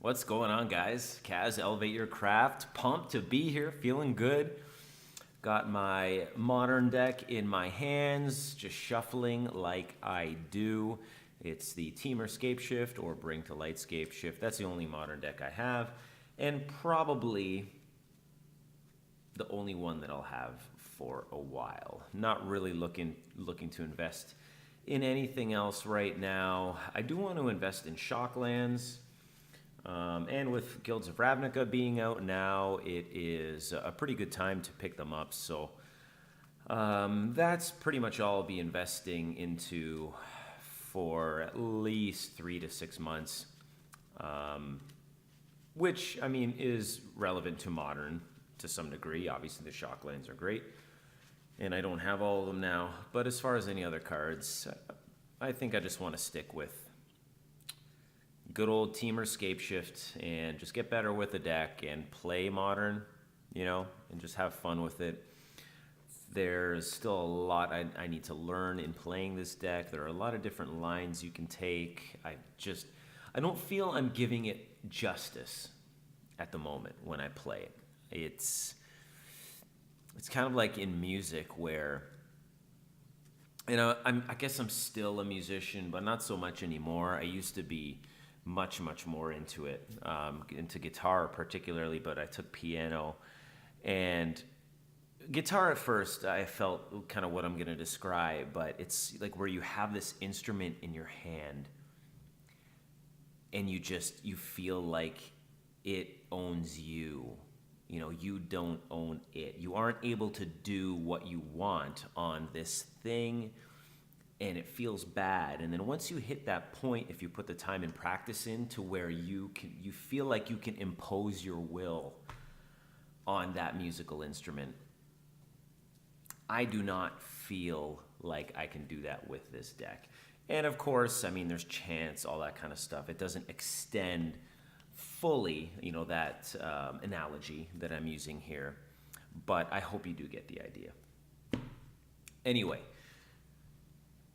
What's going on, guys? Kaz, Elevate Your Craft. Pumped to be here, feeling good. Got my modern deck in my hands, just shuffling like I do. It's the Teamer Scape Shift or Bring to Light Scape Shift. That's the only modern deck I have, and probably the only one that I'll have for a while. Not really looking to invest in anything else right now. I do want to invest in Shocklands. And with Guilds of Ravnica being out now, it is a pretty good time to pick them up. So that's pretty much all I'll be investing into for at least 3 to 6 months, which, I mean, is relevant to Modern to some degree. Obviously, the Shocklands are great, and I don't have all of them now. But as far as any other cards, I think I just want to stick with good old Teamer Scape Shift and just get better with the deck and play Modern, and just have fun with it. There's still a lot I need to learn in playing this deck. There are a lot of different lines you can take. I don't feel I'm giving it justice at the moment when I play it. It's kind of like in music where, I guess I'm still a musician, but not so much anymore. I used to be much more into it, into guitar particularly, but I took piano. And guitar at first I felt kind of what I'm going to describe, but it's like where you have this instrument in your hand and you feel like it owns you. You don't own it. You aren't able to do what you want on this thing, and it feels bad. And then once you hit that point, if you put the time and practice in to where you feel like you can impose your will on that musical instrument, I do not feel like I can do that with this deck. And of course, I mean, there's chance, all that kind of stuff. It doesn't extend fully, that analogy that I'm using here, but I hope you do get the idea. Anyway,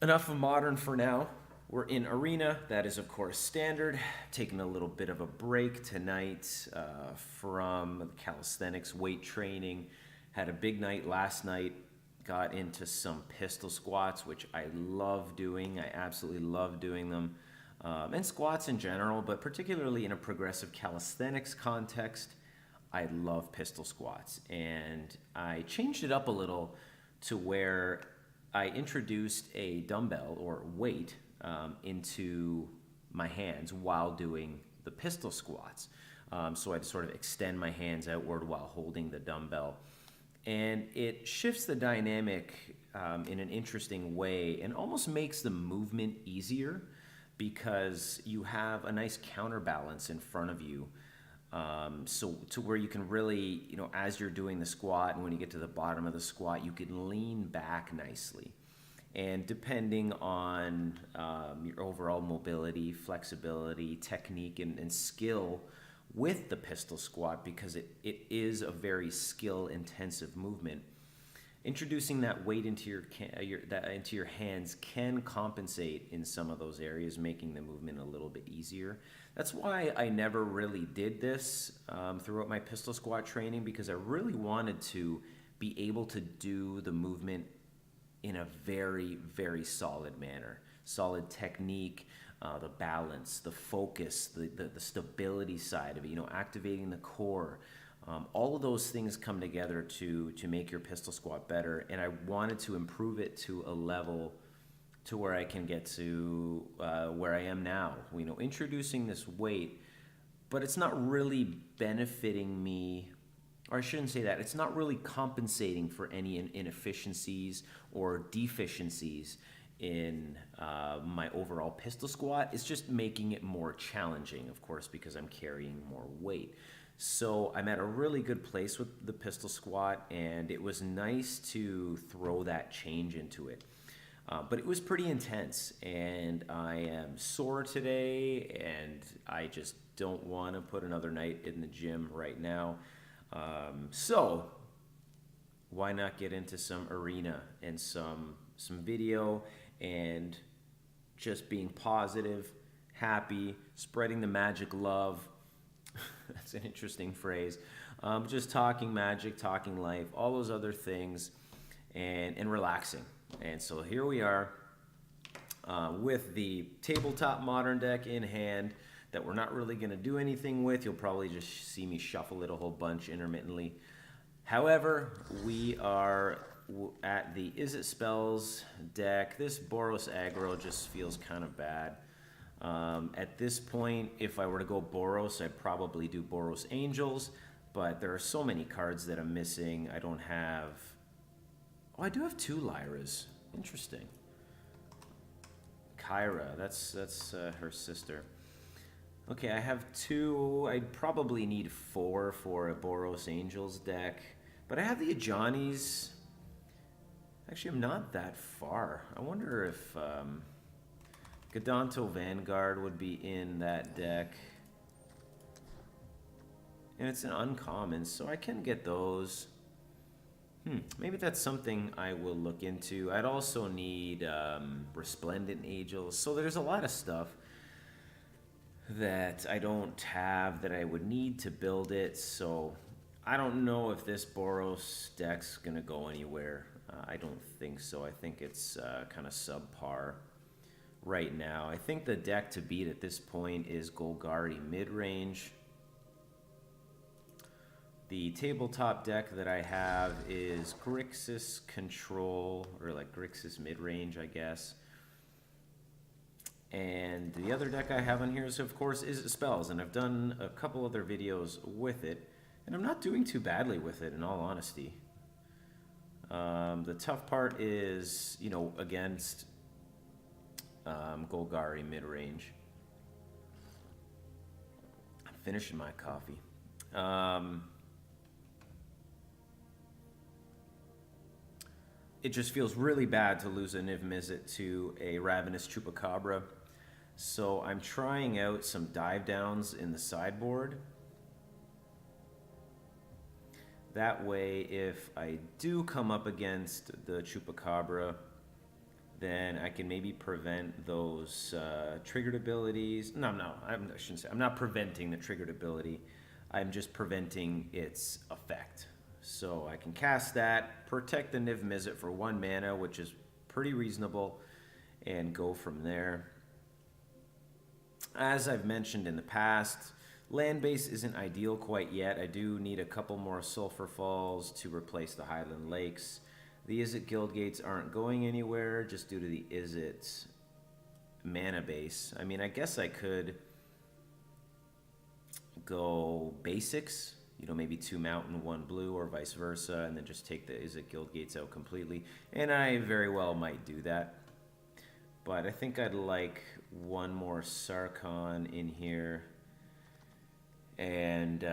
enough of Modern for now. We're in Arena. That is, of course, standard. Taking a little bit of a break tonight from calisthenics, weight training. Had a big night last night. Got into some pistol squats, which I love doing. I absolutely love doing them. And squats in general, but particularly in a progressive calisthenics context, I love pistol squats. And I changed it up a little to where I introduced a dumbbell or weight into my hands while doing the pistol squats. So I'd sort of extend my hands outward while holding the dumbbell. And it shifts the dynamic in an interesting way and almost makes the movement easier because you have a nice counterbalance in front of you. So to where you can really, as you're doing the squat and when you get to the bottom of the squat, you can lean back nicely. And depending on your overall mobility, flexibility, technique, and skill with the pistol squat, because it is a very skill-intensive movement, introducing that weight into your hands can compensate in some of those areas, making the movement a little bit easier. That's why I never really did this throughout my pistol squat training, because I really wanted to be able to do the movement in a very, very solid manner. Solid technique, the balance, the focus, the stability side of it, activating the core. All of those things come together to make your pistol squat better, and I wanted to improve it to a level to where I can get to where I am now. Introducing this weight, but it's not really benefiting me, or I shouldn't say that. It's not really compensating for any inefficiencies or deficiencies in my overall pistol squat. It's just making it more challenging, of course, because I'm carrying more weight. So I'm at a really good place with the pistol squat, and it was nice to throw that change into it. But it was pretty intense, and I am sore today, and I just don't want to put another night in the gym right now. So why not get into some Arena and some video and just being positive, happy, spreading the magic love, That's an interesting phrase. Just talking Magic, talking life, all those other things, and relaxing. And so here we are with the tabletop modern deck in hand that we're not really going to do anything with. You'll probably just see me shuffle it a whole bunch intermittently. However, we are at the Izzet Spells deck. This Boros aggro just feels kind of bad. At this point, if I were to go Boros, I'd probably do Boros Angels, but there are so many cards that I'm missing. I don't have... Oh, I do have 2 Lyras. Interesting. Kyra, that's her sister. Okay, I have 2. I'd probably need 4 for a Boros Angels deck, but I have the Ajanis. Actually, I'm not that far. I wonder if Gadonto Vanguard would be in that deck. And it's an uncommon, so I can get those. Maybe that's something I will look into. I'd also need Resplendent Angels. So there's a lot of stuff that I don't have that I would need to build it. So I don't know if this Boros deck's going to go anywhere. I don't think so. I think it's kind of subpar right now. I think the deck to beat at this point is Golgari Midrange. The tabletop deck that I have is Grixis Control, or like Grixis Midrange, I guess. And the other deck I have on here is, of course, Izzet Spells, and I've done a couple other videos with it, and I'm not doing too badly with it, in all honesty. The tough part is, you know, against Golgari Midrange. I'm finishing my coffee. It just feels really bad to lose a Niv Mizzet to a Ravenous Chupacabra. So I'm trying out some dive downs in the sideboard. That way, if I do come up against the Chupacabra, then I can maybe prevent those triggered abilities. I shouldn't say. I'm not preventing the triggered ability. I'm just preventing its effect. So I can cast that, protect the Niv Mizzet for 1 mana, which is pretty reasonable, and go from there. As I've mentioned in the past, land base isn't ideal quite yet. I do need a couple more Sulphur Falls to replace the Highland Lakes. The Izzet Guild Gates aren't going anywhere just due to the Izzet mana base. I mean, I guess I could go basics. You know, maybe 2 mountain, 1 blue, or vice versa, and then just take the Izzet Guild Gates out completely. And I very well might do that. But I think I'd like 1 more Sarkhan in here. And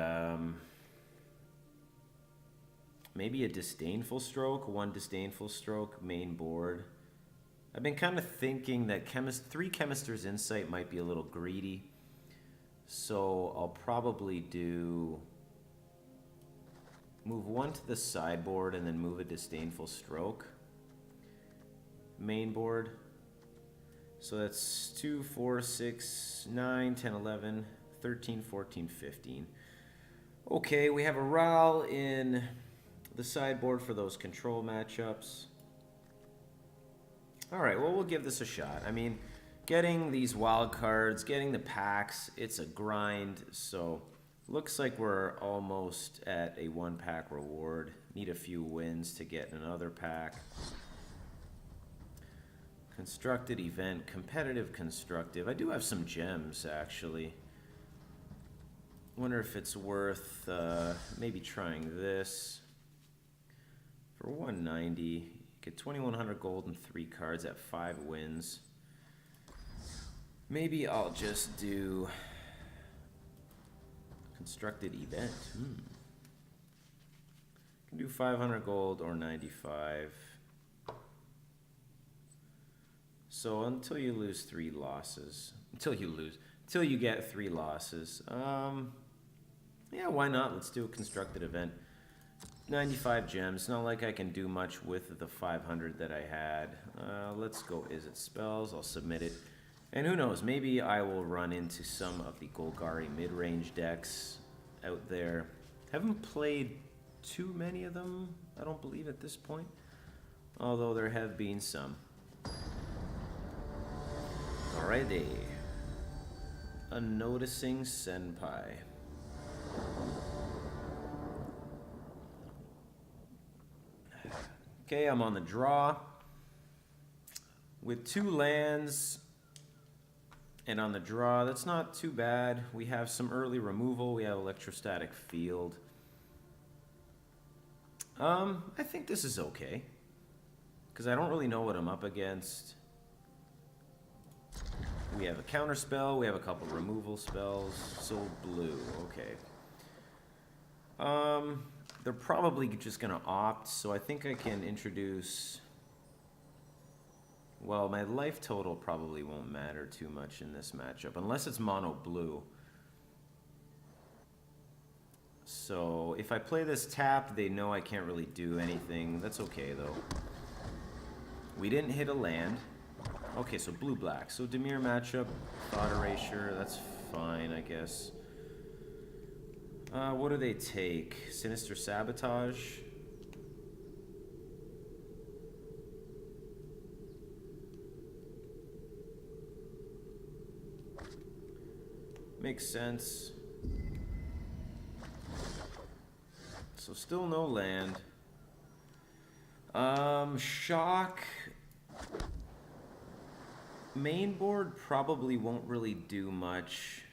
maybe a Disdainful Stroke, 1 Disdainful Stroke, main board. I've been kind of thinking that 3 Chemister's Insight might be a little greedy. So I'll probably do... move 1 to the sideboard and then move a Disdainful Stroke. Main board. So that's 2, 4, 6, 9, 10, 11, 13, 14, 15. Okay, we have a Ral in the sideboard for those control matchups. Alright, well, we'll give this a shot. I mean, getting these wild cards, getting the packs, it's a grind, so... Looks like we're almost at a 1-pack reward. Need a few wins to get another pack. Constructed event, competitive constructive. I do have some gems, actually. Wonder if it's worth maybe trying this. For 190, get 2,100 gold and 3 cards at 5 wins. Maybe I'll just do... constructed event. Can do 500 gold or 95. So until you lose 3 losses, until you get 3 losses. Yeah, why not? Let's do a constructed event. 95 gems. Not like I can do much with the 500 that I had. Let's go Izzet Spells. I'll submit it And who knows, maybe I will run into some of the Golgari mid-range decks out there. Haven't played too many of them, I don't believe, at this point. Although there have been some. Alrighty. Unnoticing Senpai. Okay, I'm on the draw with 2 lands, and on the draw, that's not too bad. We have some early removal. We have Electrostatic Field. I think this is okay, because I don't really know what I'm up against. We have a counter spell. We have a couple removal spells. So blue, okay. They're probably just gonna opt, so I think I can introduce... Well, my life total probably won't matter too much in this matchup, unless it's mono blue. So if I play this tap, they know I can't really do anything. That's okay, though. We didn't hit a land. Okay, so blue-black. So Dimir matchup, Thought Erasure, that's fine, I guess. What do they take? Sinister Sabotage? Makes sense. So still no land. Shock. Main board probably won't really do much.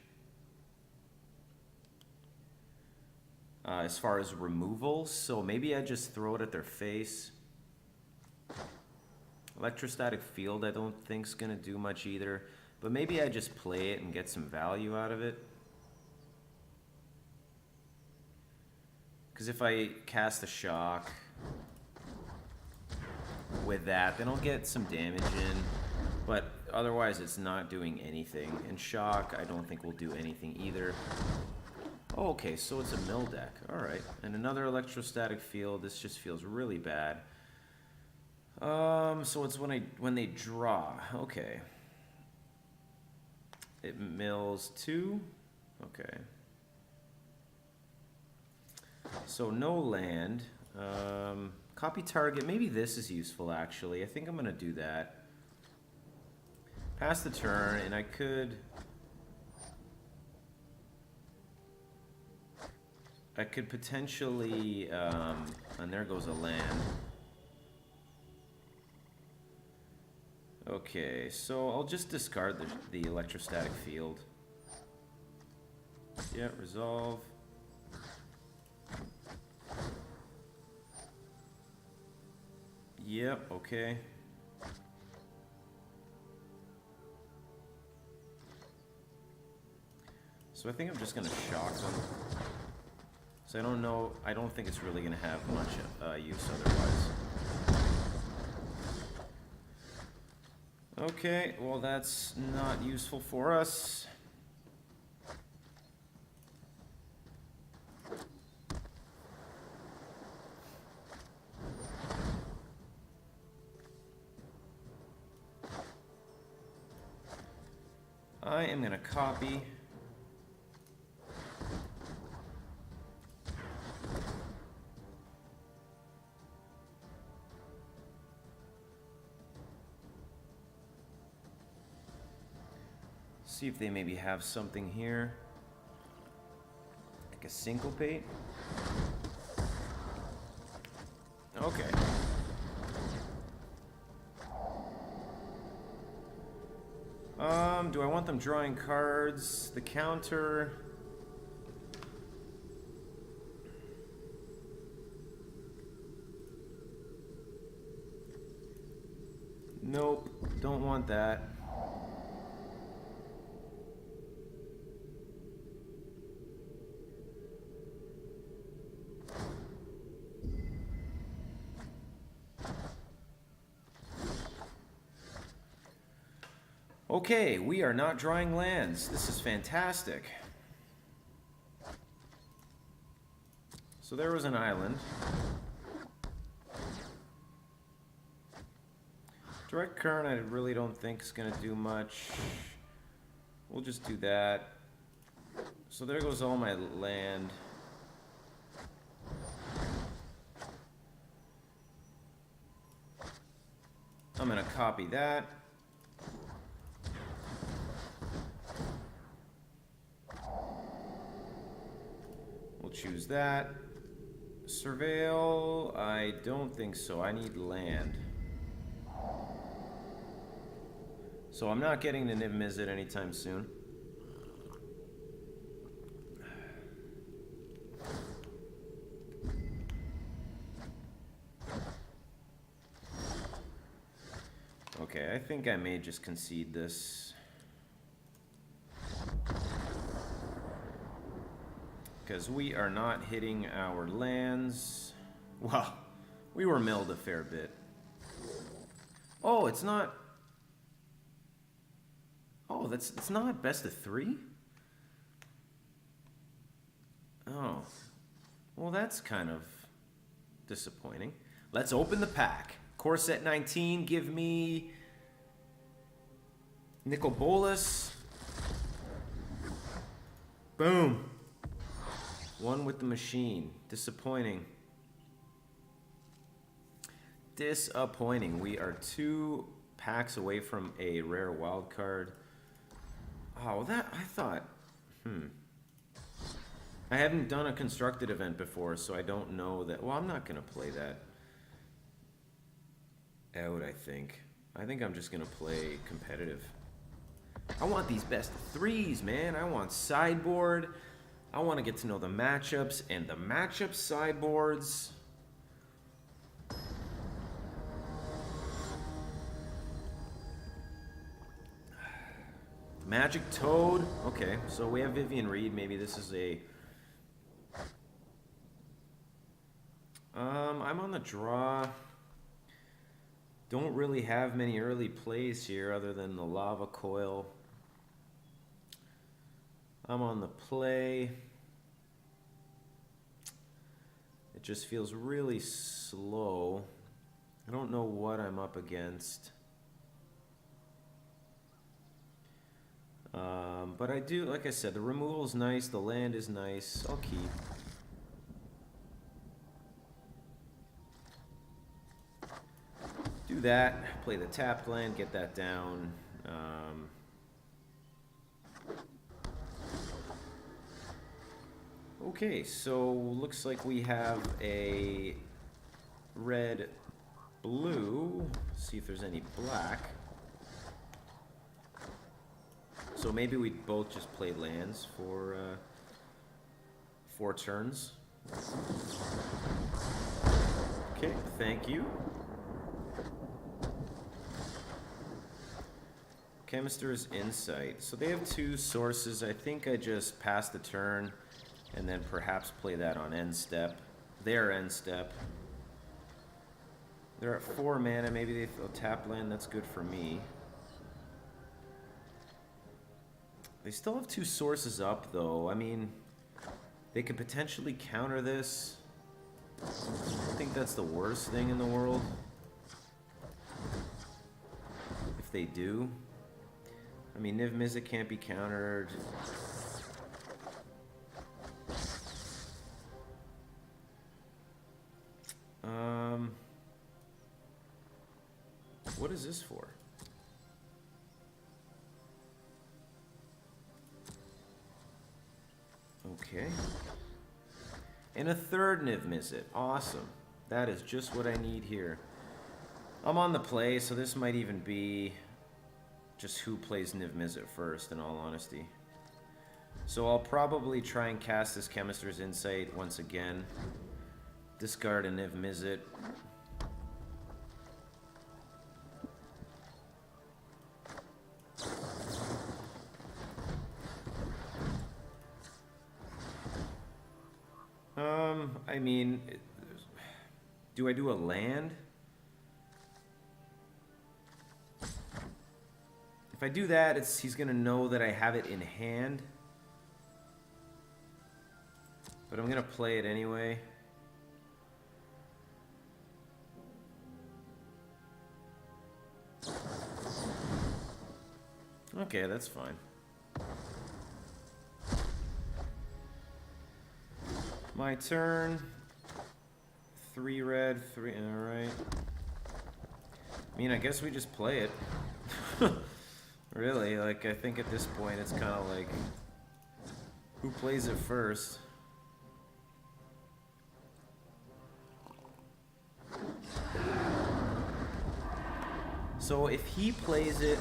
As far as removal, so maybe I just throw it at their face. Electrostatic Field I don't think's gonna do much either, but maybe I just play it and get some value out of it. Because if I cast a Shock with that, then I'll get some damage in, but otherwise it's not doing anything. And Shock I don't think will do anything either. Oh, okay, so it's a mill deck. Alright. And another Electrostatic Field. This just feels really bad. So it's when they draw. Okay. It mills 2. Okay. So no land. Copy target. Maybe this is useful, actually. I think I'm going to do that. Pass the turn, and I could potentially, and there goes a land. Okay, so I'll just discard the Electrostatic Field. Yeah, resolve. Yep, okay. So I think I'm just gonna shock them. So I don't know, I don't think it's really gonna have much use otherwise. Okay, well that's not useful for us. I am gonna copy. See if they maybe have something here. Like a syncopate. Okay. Do I want them drawing cards? The counter. Nope, don't want that. Okay, we are not drawing lands. This is fantastic. So there was an island. Direct current I really don't think is going to do much. We'll just do that. So there goes all my land. I'm gonna copy that. We'll choose that. Surveil, I don't think so. I need land. So I'm not getting the Niv Mizzet anytime soon. Okay, I think I may just concede this. Because we are not hitting our lands. Well, we were milled a fair bit. Oh, it's not... Oh, it's not best of 3? Oh. Well, that's kind of disappointing. Let's open the pack. Core set 19, give me... Nicol Bolas. Boom. One with the machine. Disappointing. Disappointing. We are 2 packs away from a rare wild card. Oh, that... I thought... I haven't done a constructed event before, so I don't know that... Well, I'm not going to play that out, I think. I think I'm just going to play competitive. I want these best of 3s, man. I want sideboard. I want to get to know the matchups, and the matchup sideboards... Magic Toad. Okay, so we have Vivian Reed. Maybe this is a... I'm on the draw. Don't really have many early plays here other than the Lava Coil. I'm on the play. It just feels really slow. I don't know what I'm up against. But I do, like I said, the removal is nice, the land is nice. I'll keep. Do that, play the tapped land, get that down. Okay, so looks like we have a red, blue. See if there's any black. So maybe we both just play lands for 4 turns. Okay, thank you. Chemister's Insight. So they have 2 sources. I think I just pass the turn and then perhaps play that on end step. Their end step. They're at 4 mana. Maybe they throw tap land. That's good for me. They still have 2 sources up, though. I mean, they could potentially counter this. I don't think that's the worst thing in the world. If they do. I mean, Niv Mizzet can't be countered. What is this for? Okay. And a third Niv Mizzet. Awesome. That is just what I need here. I'm on the play, so this might even be just who plays Niv Mizzet first, in all honesty. So I'll probably try and cast this Chemister's Insight once again. Discard a Niv Mizzet. I mean, do I do a land? If I do that, he's gonna know that I have it in hand. But I'm gonna play it anyway. Okay, that's fine. My turn. 3 red, 3. Alright. I mean, I guess we just play it. Really, like, I think at this point it's kind of like, who plays it first? So if he plays it...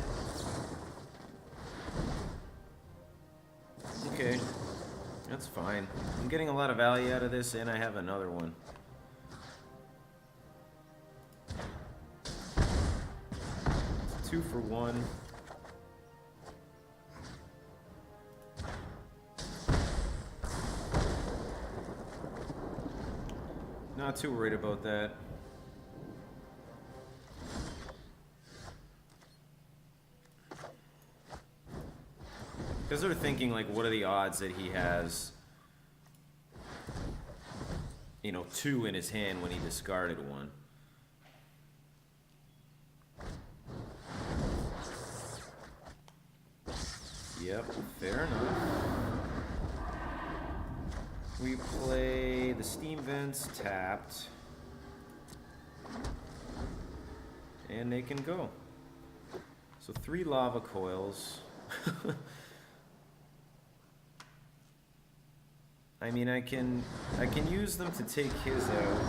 Okay, that's fine. I'm getting a lot of value out of this, and I have another one. It's 2 for 1. Not too worried about that. Because they're thinking, like, what are the odds that he has, you know, 2 in his hand when he discarded 1? Yep, fair enough. We play the Steam Vents tapped. And they can go. So 3 lava coils. I mean, I can use them to take his out.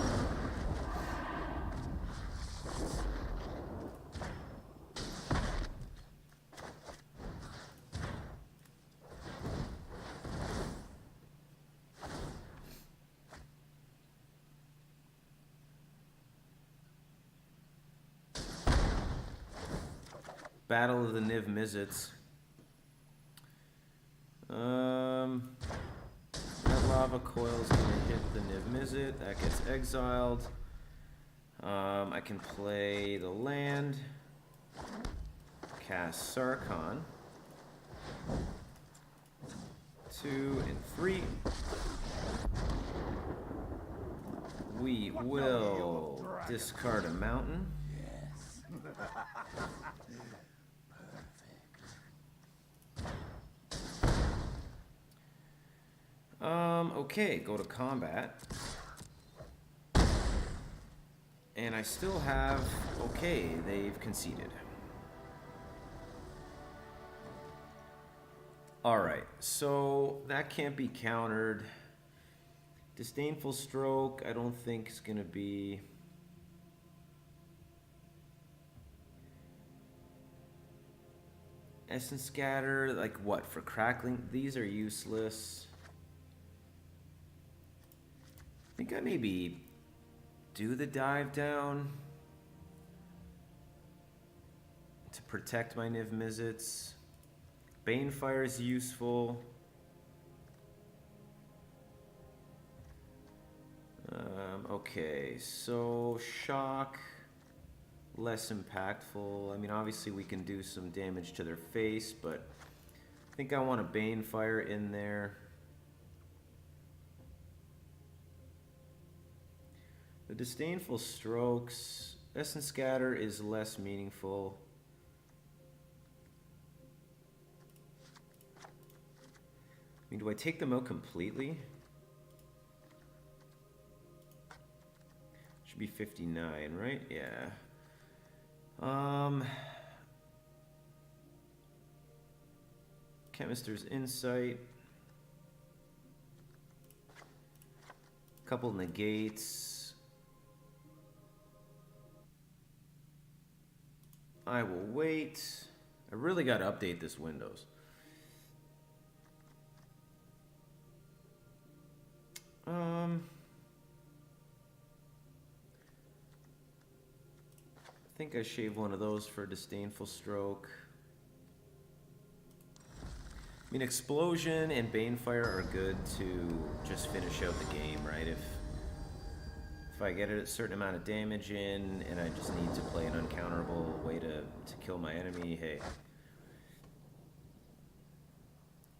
Battle of the Niv Mizzets. That lava coil's gonna hit the Niv Mizzet. That gets exiled. I can play the land. Cast Sarkhan. 2 and 3. We will discard a mountain. Okay, go to combat. And I still have, okay, they've conceded. Alright, so that can't be countered. Disdainful Stroke, I don't think is gonna be... Essence Scatter, like what, for crackling? These are useless. I think I maybe do the dive down to protect my Niv Mizzets. Banefire is useful. Okay, so Shock, less impactful. I mean, obviously we can do some damage to their face, but I think I want a Banefire in there. The Disdainful Strokes, Essence Scatter is less meaningful. I mean, do I take them out completely? Should be 59, right? Yeah. Chemist's Insight. Couple negates. I will wait. I really got to update this Windows. I think I shaved one of those for Disdainful Stroke. I mean, Explosion and Banefire are good to just finish out the game, right? If I get a certain amount of damage in and I just need to play an uncounterable way to kill my enemy, hey.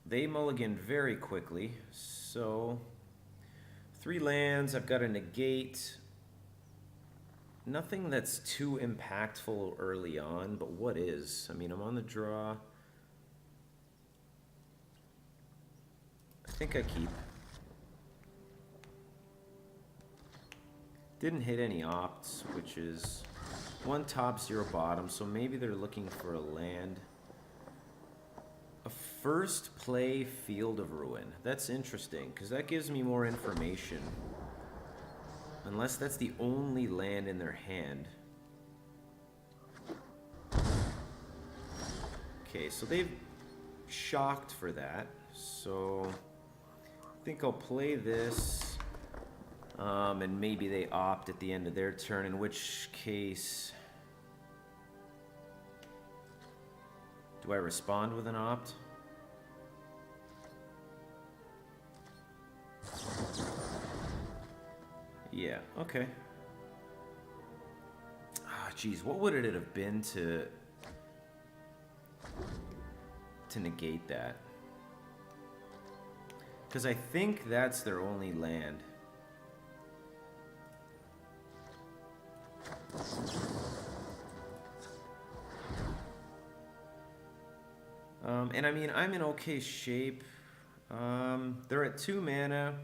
They mulligan very quickly, so 3 lands, I've got a negate. Nothing that's too impactful early on, but what is? I mean, I'm on the draw. I think I keep. Didn't hit any opts, which is 1 top, 0 bottom, so maybe they're looking for a land. A first play Field of Ruin. That's interesting, because that gives me more information. Unless that's the only land in their hand. Okay, so they've shocked for that. So I think I'll play this. And maybe they opt at the end of their turn, in which case... Do I respond with an opt? Yeah, okay. Ah, geez, what would it have been to negate that? Because I think that's their only land. And I mean, I'm in okay shape. They're at 2 mana.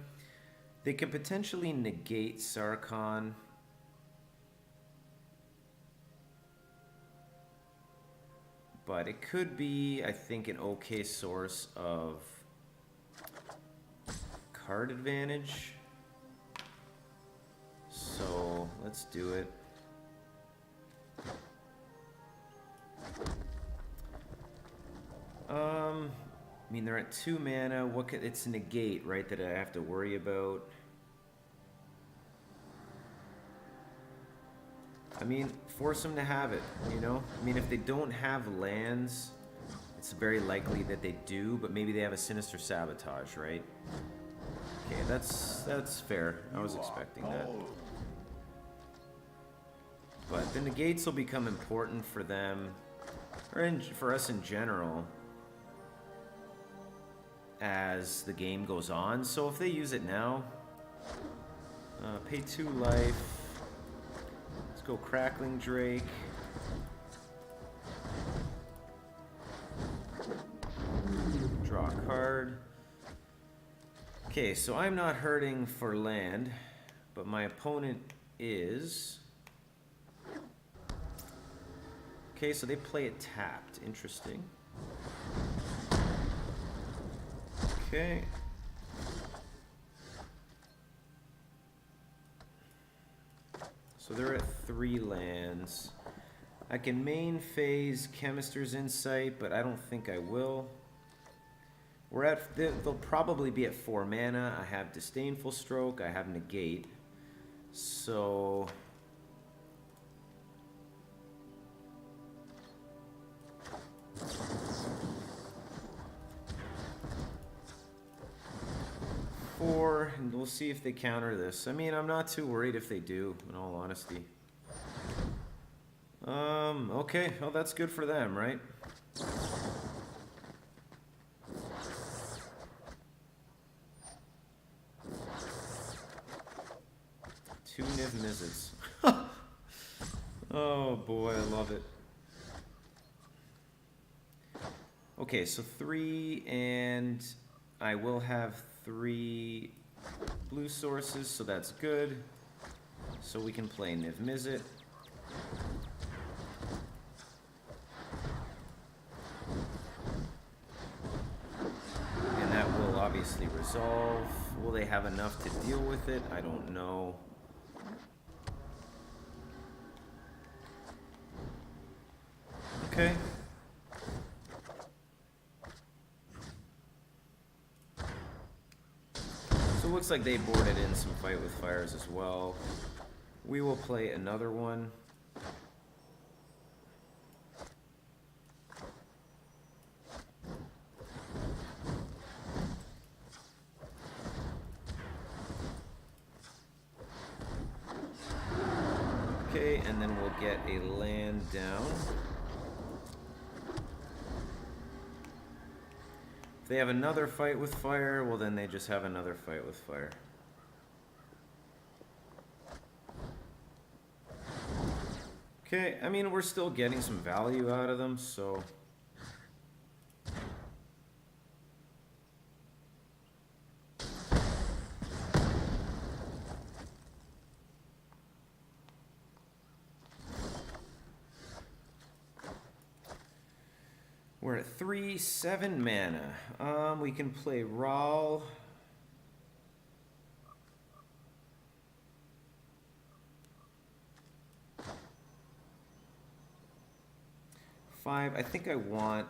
They can potentially negate Sarkhan. But it could be, I think, an okay source of card advantage. So let's do it. I mean, they're at 2 mana. What could, it's negate, right, that I have to worry about. I mean, force them to have it, you know? I mean, if they don't have lands, it's very likely that they do, but maybe they have a Sinister Sabotage, right? Okay, that's fair. I was expecting that. But the negates will become important for them, or for us in general, as the game goes on. So if they use it now, pay 2 life. Let's go Crackling Drake. Draw a card. Okay, so I'm not hurting for land, but my opponent is. Okay, so they play it tapped. Interesting. Okay. So they're at 3 lands. I can main phase Chemister's Insight, but I don't think I will. They'll probably be at 4 mana. I have Disdainful Stroke, I have Negate. So... and we'll see if they counter this. I mean, I'm not too worried if they do, in all honesty. Okay, well, that's good for them, right? Two Niv Mizzets. Oh boy, I love it. Okay, so 3, and I will have 3 blue sources, so that's good. So we can play Niv Mizzet. And that will obviously resolve. Will they have enough to deal with it? I don't know. Okay. So it looks like they boarded in some Fight with Fires as well. We will play another one. Okay, and then we'll get a land down. If they have another Fight with Fire, well then they just have another Fight with Fire. Okay, I mean, we're still getting some value out of them, so... We're at 3, 7 mana. We can play Rawl. I think I want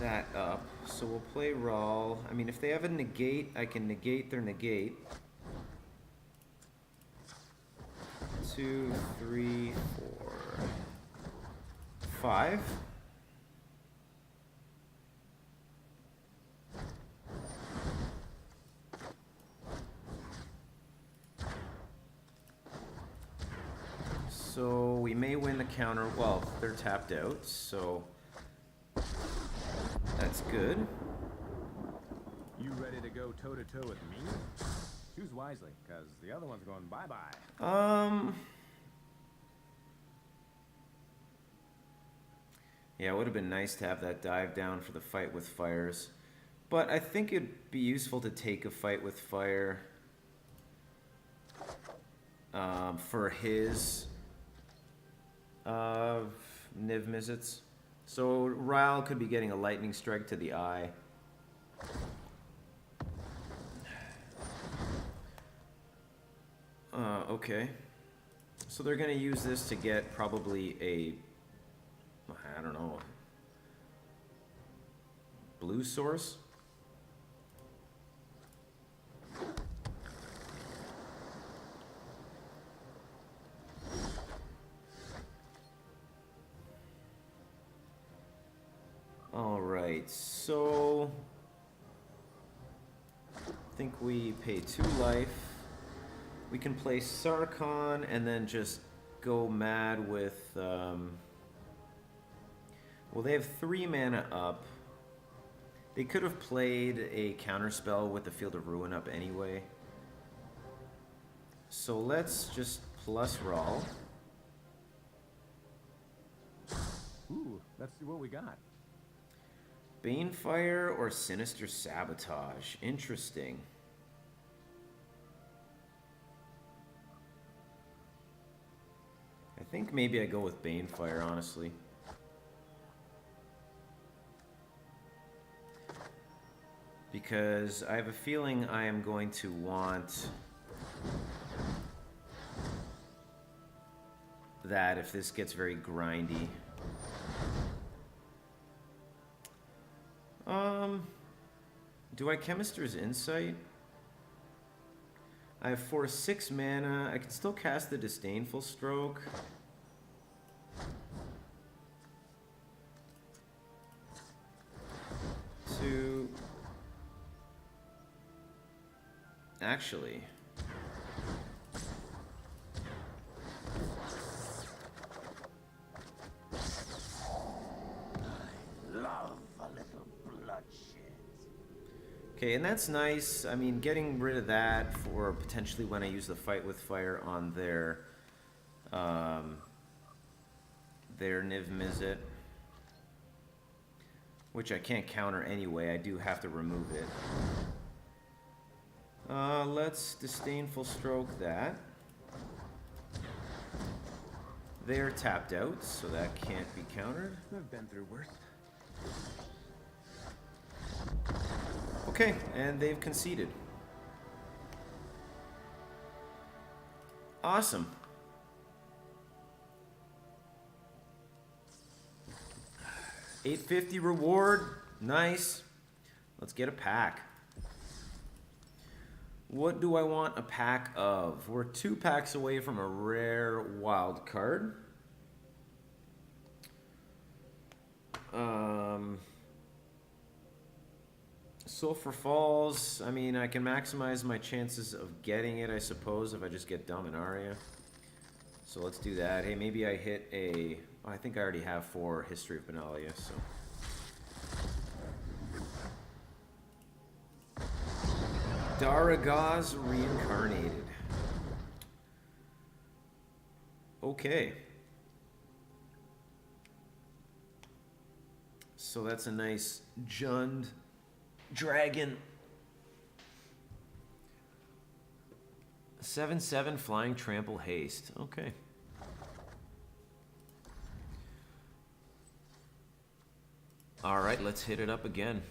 that up, so we'll play Rawl. I mean, if they have a negate, I can negate their negate. 2, 3, 4, 5. So we may win the counter. Well, they're tapped out, so that's good. You ready to go toe-to-toe with me? Choose wisely, because the other one's going bye-bye. Yeah, it would have been nice to have that dive down for the fight with fires. But I think it'd be useful to take a fight with fire for his Niv Mizzets. So Ryle could be getting a lightning strike to the eye. Okay. So they're going to use this to get probably a, I don't know, blue source? Alright, so I think we pay 2 life. We can play Sarkhan and then just go mad with, well, they have 3 mana up. They could have played a counterspell with the Field of Ruin up anyway. So let's just plus Rawl. Ooh, let's see what we got. Banefire or Sinister Sabotage. Interesting. I think maybe I go with Banefire, honestly. Because I have a feeling I am going to want that if this gets very grindy. Do I Chemister's Insight? I have 4, 6 mana. I can still cast the Disdainful Stroke. To actually, okay, and that's nice. I mean, getting rid of that for potentially when I use the Fight with Fire on their Niv Mizzet, which I can't counter anyway. I do have to remove it. Let's Disdainful Stroke that. They're tapped out, so that can't be countered. I've been through worse. Okay, and they've conceded. Awesome. $850 reward. Nice. Let's get a pack. What do I want a pack of? We're 2 packs away from a rare wild card. Sulphur Falls, I mean, I can maximize my chances of getting it, I suppose, if I just get Dominaria. So let's do that. Hey, maybe I hit a... Oh, I think I already have 4 History of Benalia, so... Daragaz Reincarnated. Okay. So that's a nice Jund Dragon. 7/7 Flying Trample Haste. Okay. let's hit it up again.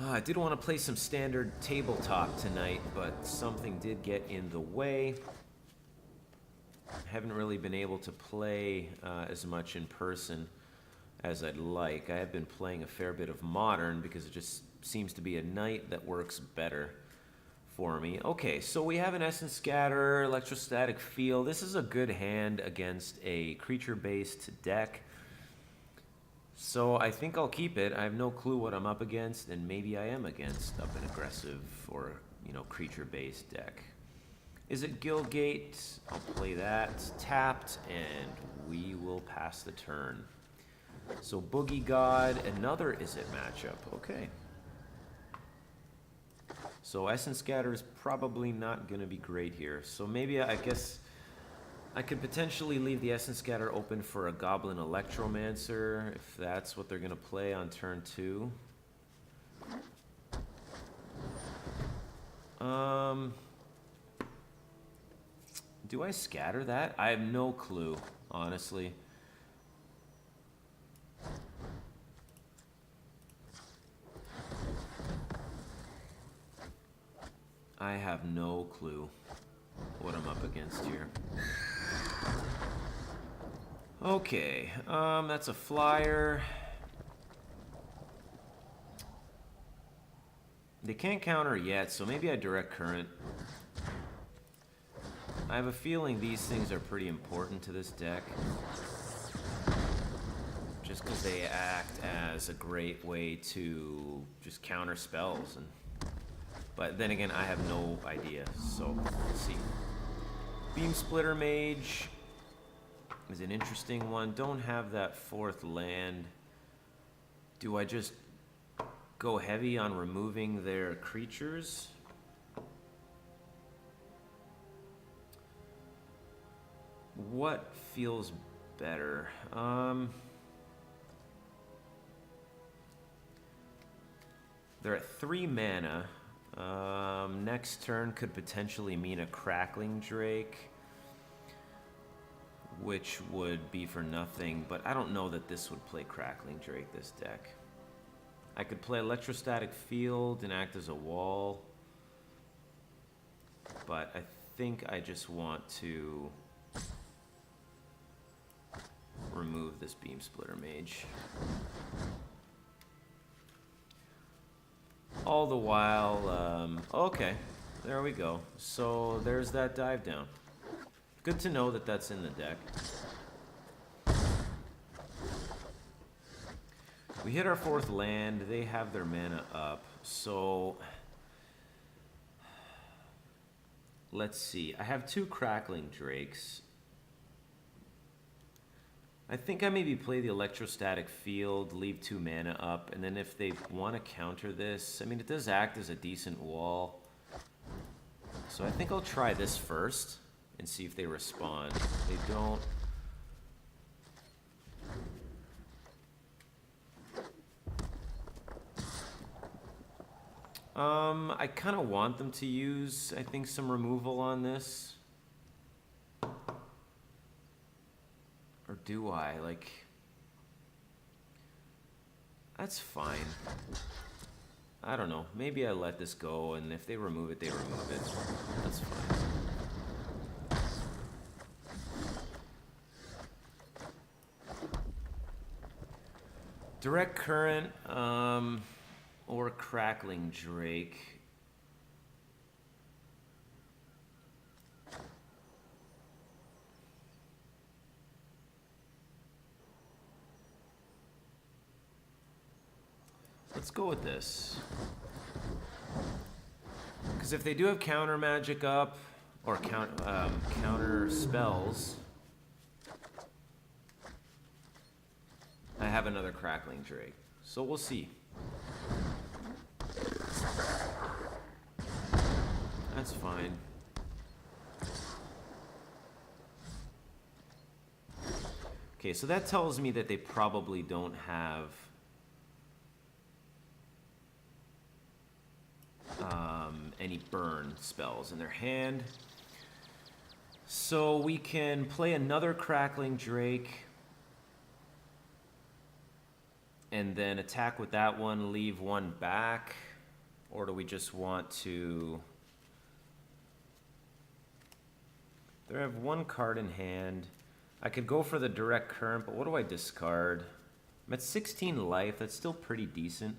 I did want to play some standard tabletop tonight, but something did get in the way. I haven't really been able to play as much in person as I'd like. I have been playing a fair bit of Modern because it just seems to be a night that works better for me. Okay, so we have an Essence Scatter, Electrostatic Field. This is a good hand against a creature-based deck. So I think I'll keep it. I have no clue what I'm up against, and maybe I am against up an aggressive or, you know, creature-based deck. Is it Guildgate? I'll play that. Tapped, and we will pass the turn. So Boogie God, another Izzet matchup. Okay. So Essence Scatter is probably not going to be great here. So maybe I guess I could potentially leave the Essence Scatter open for a Goblin Electromancer, if that's what they're going to play on turn 2. Do I scatter that? I have no clue, honestly. I have no clue what I'm up against here. Okay, that's a flyer. They can't counter yet, so maybe I direct current. I have a feeling these things are pretty important to this deck. Just because they act as a great way to just counter spells. But then again, I have no idea, so let's see. Beam Splitter Mage is an interesting one. Don't have that 4th land. Do I just go heavy on removing their creatures? What feels better? They're at 3 mana. Next turn could potentially mean a Crackling Drake, which would be for nothing, but I don't know that this would play Crackling Drake, this deck. I could play Electrostatic Field and act as a wall, but I think I just want to remove this Beam Splitter Mage. All the while, okay, there we go. So there's that dive down. Good to know that that's in the deck. We hit our 4th land. They have their mana up. So let's see. I have 2 Crackling Drakes. I think I maybe play the Electrostatic Field, leave 2 mana up, and then if they want to counter this, I mean, it does act as a decent wall. So I think I'll try this first and see if they respond. If they don't, I kind of want them to use, I think, some removal on this. Or do I? Like, that's fine. I don't know. Maybe I let this go, and if they remove it, they remove it. That's fine. Direct Current, or Crackling Drake. Let's go with this. Because if they do have counter magic up, or counter spells, I have another Crackling Drake. So we'll see. That's fine. Okay, so that tells me that they probably don't have any burn spells in their hand. So we can play another Crackling Drake and then attack with that one, leave one back. Or do we just want to... They have one card in hand. I could go for the Direct Current, but what do I discard? I'm at 16 life. That's still pretty decent.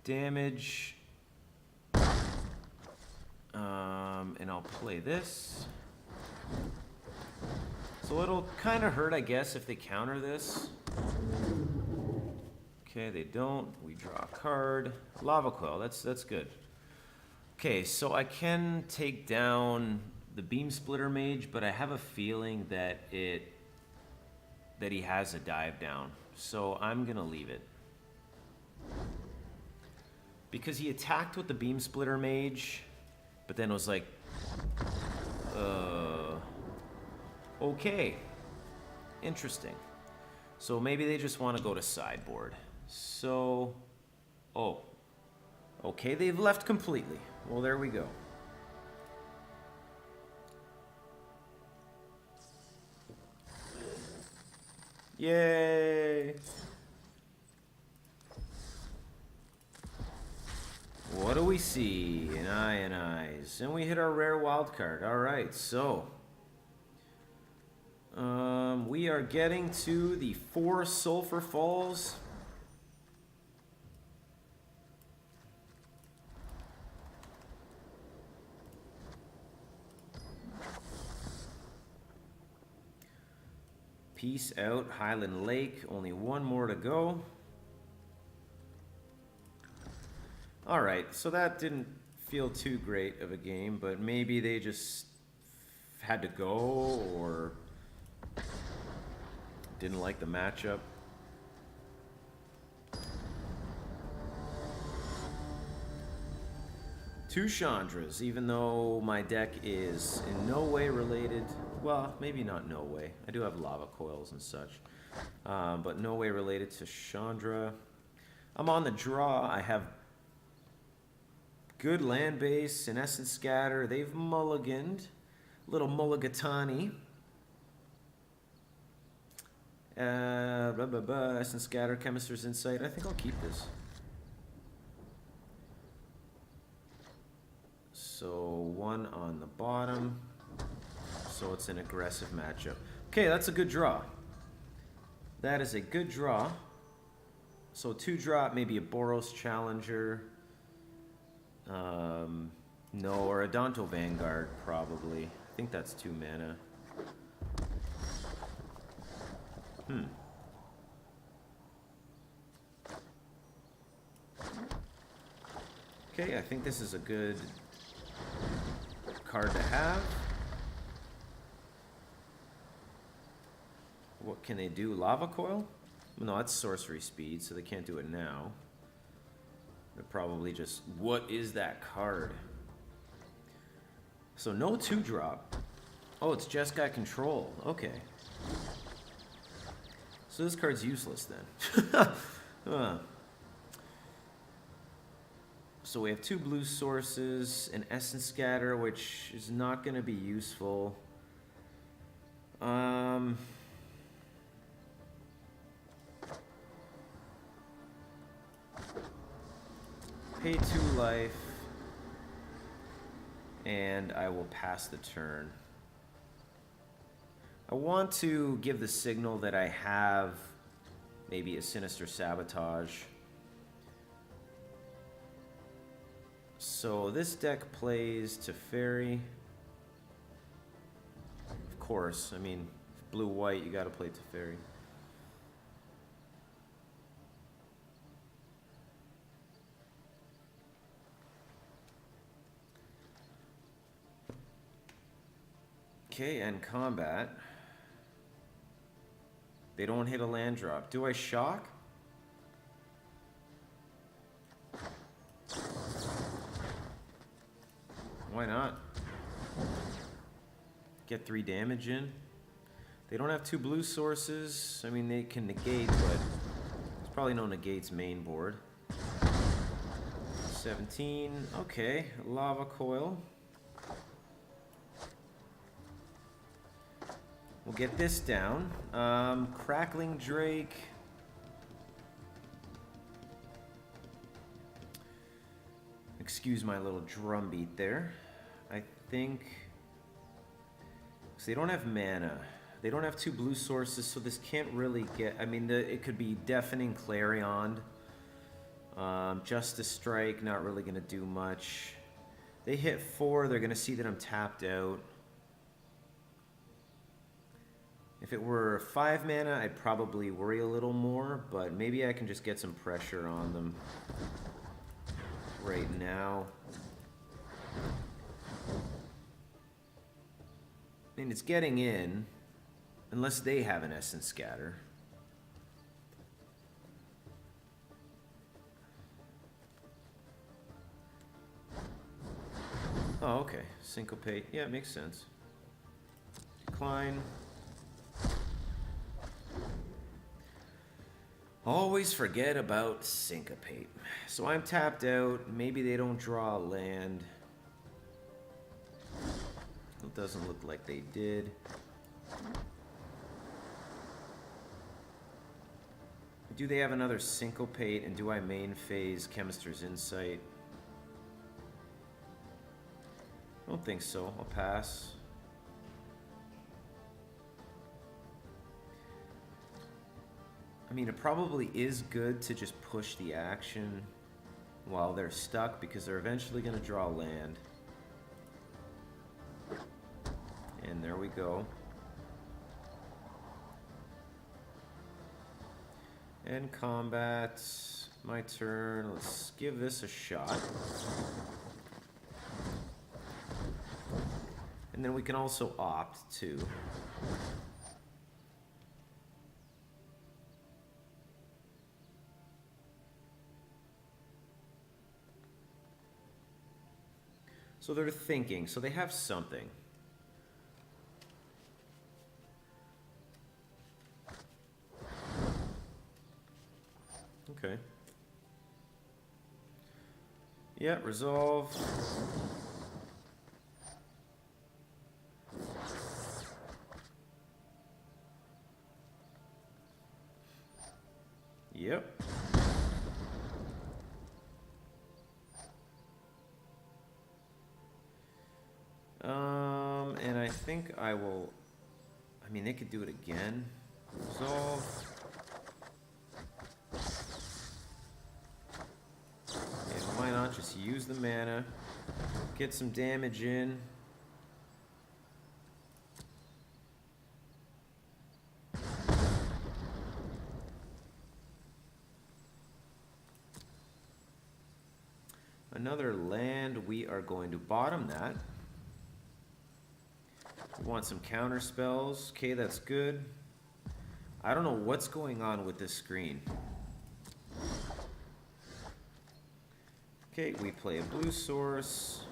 Damage. And I'll play this. So it'll kind of hurt, I guess, if they counter this. Okay, they don't. We draw a card. Lava Coil, that's good. Okay, so I can take down the Beam Splitter Mage, but I have a feeling that he has a dive down. So I'm gonna leave it. Because he attacked with the Beam Splitter Mage, but then was like, okay, interesting. So maybe they just want to go to sideboard. So, oh, okay, they've left completely. Well, there we go. Yay! What do we see? An eye and eyes. And we hit our rare wild card. Alright, so we are getting to the 4 Sulphur Falls. Peace out, Highland Lake. Only one more to go. Alright, so that didn't feel too great of a game, but maybe they just had to go or didn't like the matchup. Two Chandras, even though my deck is in no way related. Well, maybe not no way. I do have Lava Coils and such, but no way related to Chandra. I'm on the draw. I have good land base and Essence Scatter. They've mulliganed. Little mulligatani. Essence Scatter, Chemist's Insight. I think I'll keep this. So one on the bottom. So it's an aggressive matchup. Okay, that's a good draw. That is a good draw. So 2-drop, maybe a Boros Challenger. No, or a Danto Vanguard, probably. I think that's 2 mana. Okay, I think this is a good card to have. What can they do? Lava Coil? No, that's sorcery speed, so they can't do it now. They're probably just, what is that card? So no 2-drop. Oh, it's just got control. Okay. So this card's useless then. So we have 2 blue sources, an Essence Scatter, which is not going to be useful. Pay 2 life, and I will pass the turn. I want to give the signal that I have maybe a Sinister Sabotage. So this deck plays Teferi. Of course, I mean, blue-white, you gotta play Teferi. Okay, and combat. They don't hit a land drop. Do I shock? Why not? Get 3 damage in. They don't have 2 blue sources. I mean, they can negate, but there's probably no negates main board. 17. Okay, lava coil. We'll get this down. Crackling Drake. Excuse my little drum beat there. I think... So they don't have mana. They don't have 2 blue sources, so this can't really get... I mean, it could be Deafening Clarion. Justice Strike, not really going to do much. They hit 4, they're going to see that I'm tapped out. If it were 5 mana, I'd probably worry a little more, but maybe I can just get some pressure on them right now. I mean, it's getting in, unless they have an Essence Scatter. Oh, okay. Syncopate. Yeah, it makes sense. Decline. Always forget about Syncopate. So I'm tapped out. Maybe they don't draw a land. It doesn't look like they did. Do they have another Syncopate? And do I main phase Chemist's Insight? I don't think so. I'll pass. I mean, it probably is good to just push the action while they're stuck, because they're eventually going to draw land. And there we go. End combat. My turn. Let's give this a shot. And then we can also opt to... So they're thinking, so they have something. Okay. Yeah, resolve. Yep. And I think I will... I mean, they could do it again. Resolve. And why not just use the mana, get some damage in. Another land, we are going to bottom that. We want some counter spells. Okay, that's good. I don't know what's going on with this screen. Okay, we play a blue source.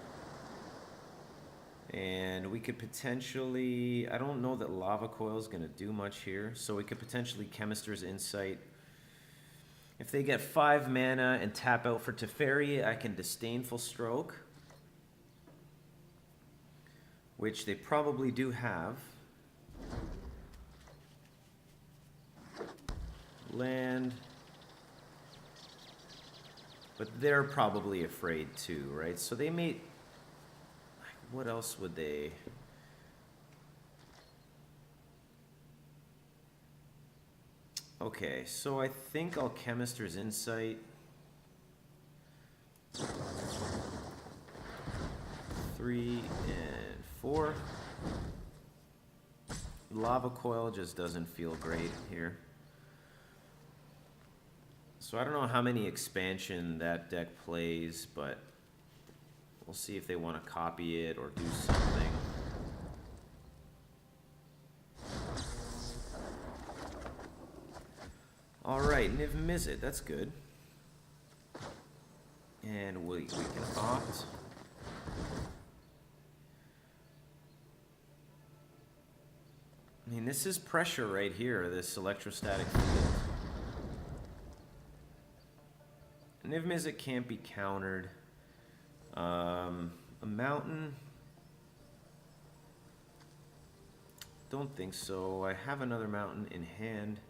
And we could potentially... I don't know that Lava Coil is going to do much here. So we could potentially Chemist's Insight. If they get 5 mana and tap out for Teferi, I can Disdainful Stroke. Which they probably do have. Land. But they're probably afraid too, right? So they may... What else would they... Okay, so I think I'll Chemist's Insight. 3 and 4. Lava Coil just doesn't feel great here. So I don't know how many expansion that deck plays, but we'll see if they want to copy it or do something. Alright, Niv Mizzet, that's good. And we can opt. I mean, this is pressure right here, this electrostatic field. Niv Mizzet can't be countered. A mountain? Don't think so. I have another mountain in hand.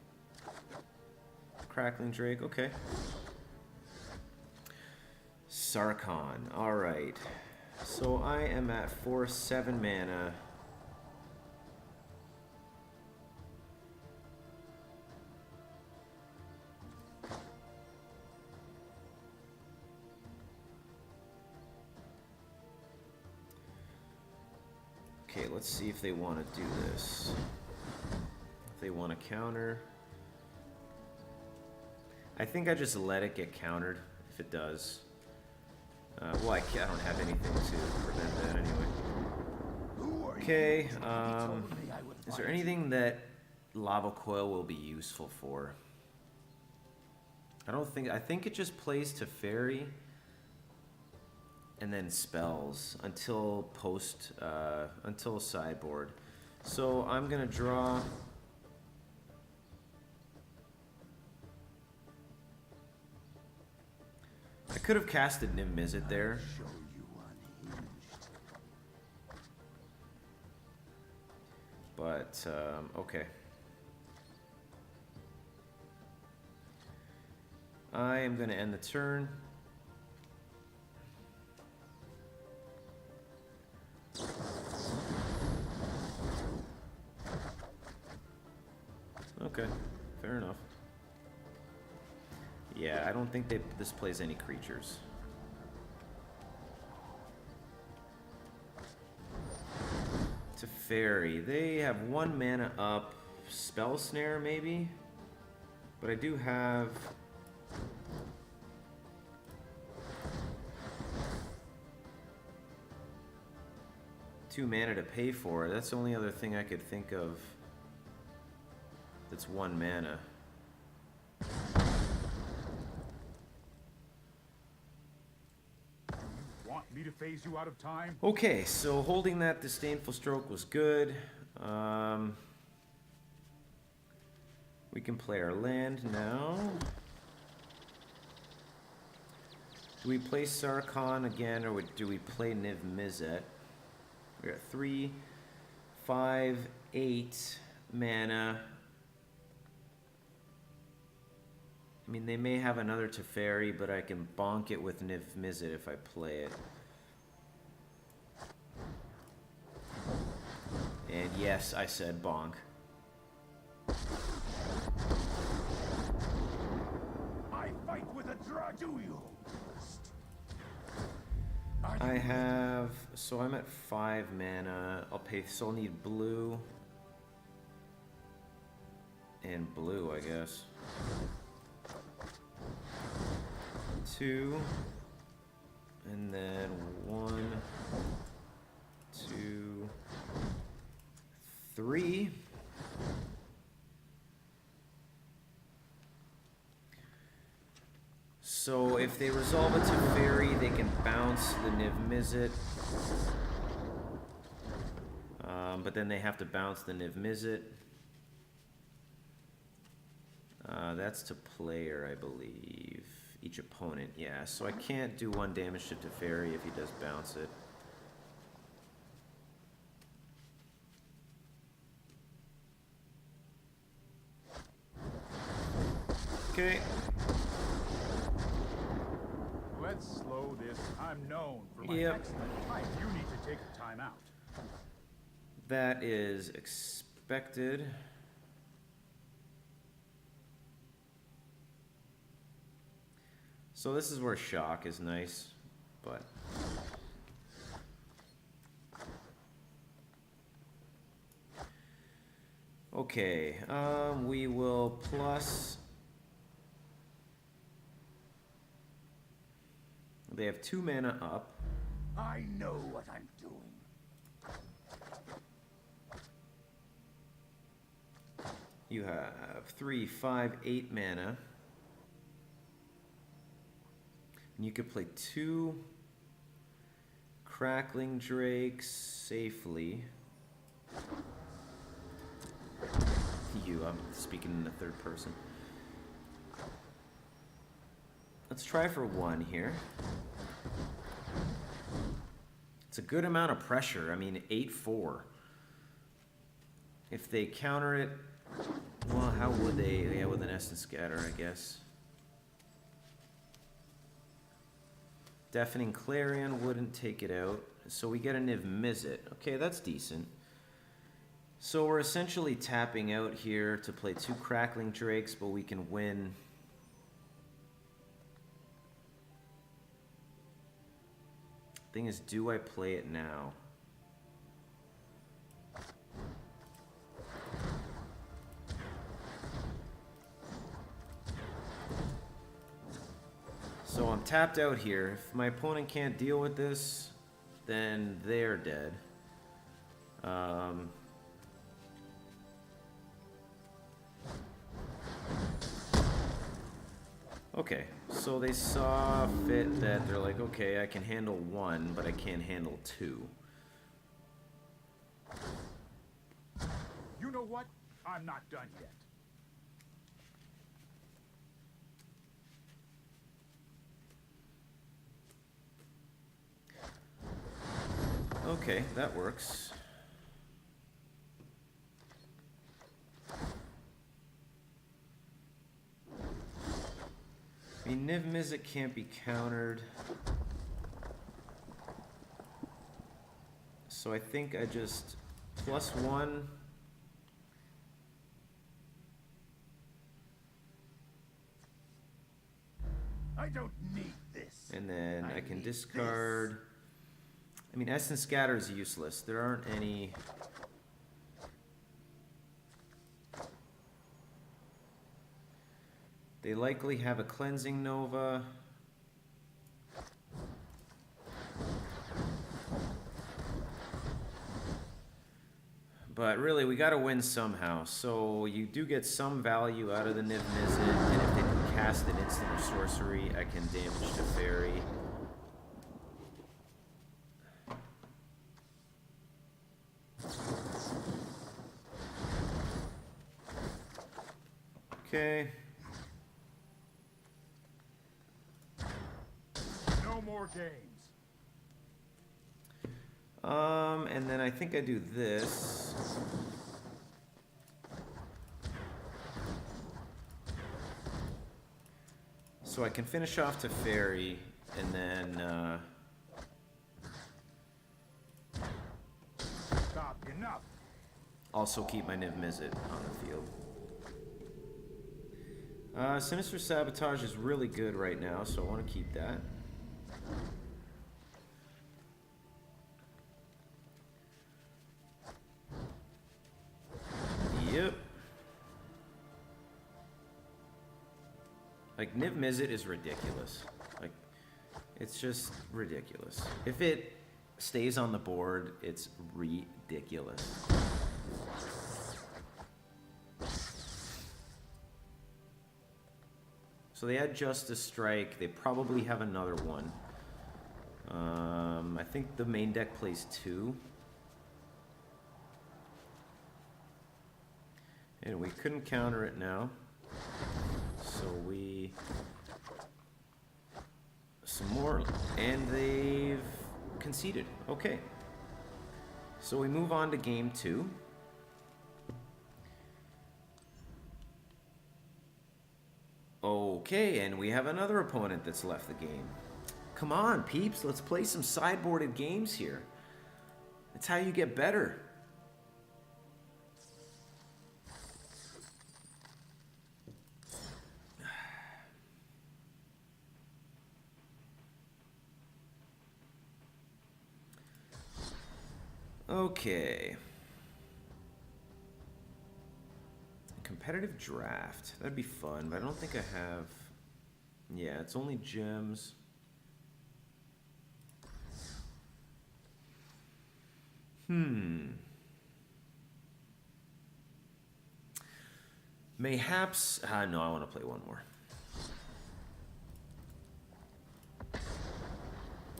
Crackling Drake, okay. Sarkhan, alright. So I am at 4/7 mana. Okay, let's see if they want to do this. If they want to counter. I think I just let it get countered if it does. Well, I don't have anything to prevent that anyway. Okay, is there anything that Lava Coil will be useful for? I think it just plays to Fairy and then spells until until sideboard. So I'm gonna draw. I could have casted Niv Mizzet there. But, okay. I am going to end the turn. Okay, fair enough. Yeah, I don't think this plays any creatures. To Fairy, they have 1 mana up. Spell Snare, maybe? But I do have... two mana to pay for. That's the only other thing I could think of that's 1 mana. Me to phase you out of time? Okay, so holding that Disdainful Stroke was good. We can play our land now. Do we play Sarkhan again, or do we play Niv Mizzet? We got 3, 5, 8 mana. I mean, they may have another Teferi, but I can bonk it with Niv Mizzet if I play it. And yes, I said bonk. I fight with a draw, do you? I have, so I'm at 5 mana. I'll pay, so I'll need blue. And blue, I guess. 2. And then 1, 2, 3. So if they resolve it to Fairy, they can bounce the Niv Mizzet. But then they have to bounce the Niv Mizzet. That's to player, I believe. Each opponent, yeah. So I can't do 1 damage to Teferi if he does bounce it. Okay. Let's slow this. I'm known for my excellent time. You need to take a time out. That is expected. So this is where shock is nice, but okay, we will plus. They have 2 mana up. I know what I'm doing. You have 3, 5, 8 mana. And you could play 2 Crackling Drakes safely. you. I'm speaking in the third person. Let's try for 1 here. It's a good amount of pressure. I mean, 8-4. If they counter it, well, how would they? Yeah, with an Essence Scatter, I guess. Deafening Clarion wouldn't take it out. So we get a Niv Mizzet. Okay, that's decent. So we're essentially tapping out here to play 2 Crackling Drakes, but we can win. Thing is, do I play it now? So I'm tapped out here. If my opponent can't deal with this, then they're dead. Okay, so they saw fit that they're like, okay, I can handle 1, but I can't handle 2. You know what? I'm not done yet. Okay, that works. I mean, Niv Mizzet can't be countered. So I think I just +1. I don't need this. And then I can need discard. I mean, Essence Scatter is useless. There aren't any. They likely have a Cleansing Nova. But really, we gotta win somehow. So you do get some value out of the Niv Mizzet, and if they can cast an instant or sorcery, I can damage to Fairy. Okay. No more games. And then I think I do this. So I can finish off to Fairy, and then, Stop. Enough. also keep my Niv Mizzet on the field. Sinister Sabotage is really good right now, so I want to keep that. Yep. Like, Niv Mizzet is ridiculous. Like, it's just ridiculous. If it stays on the board, it's ridiculous. So they had Justice Strike. They probably have another one. I think the main deck plays 2. And we couldn't counter it now. So we... Some more. And they've conceded. Okay. So we move on to game 2. Okay, and we have another opponent that's left the game. Come on, peeps, let's play some sideboarded games here. That's how you get better. Okay. Competitive draft. That'd be fun, but I don't think I have... Yeah, it's only gems. Mayhaps... no, I want to play one more.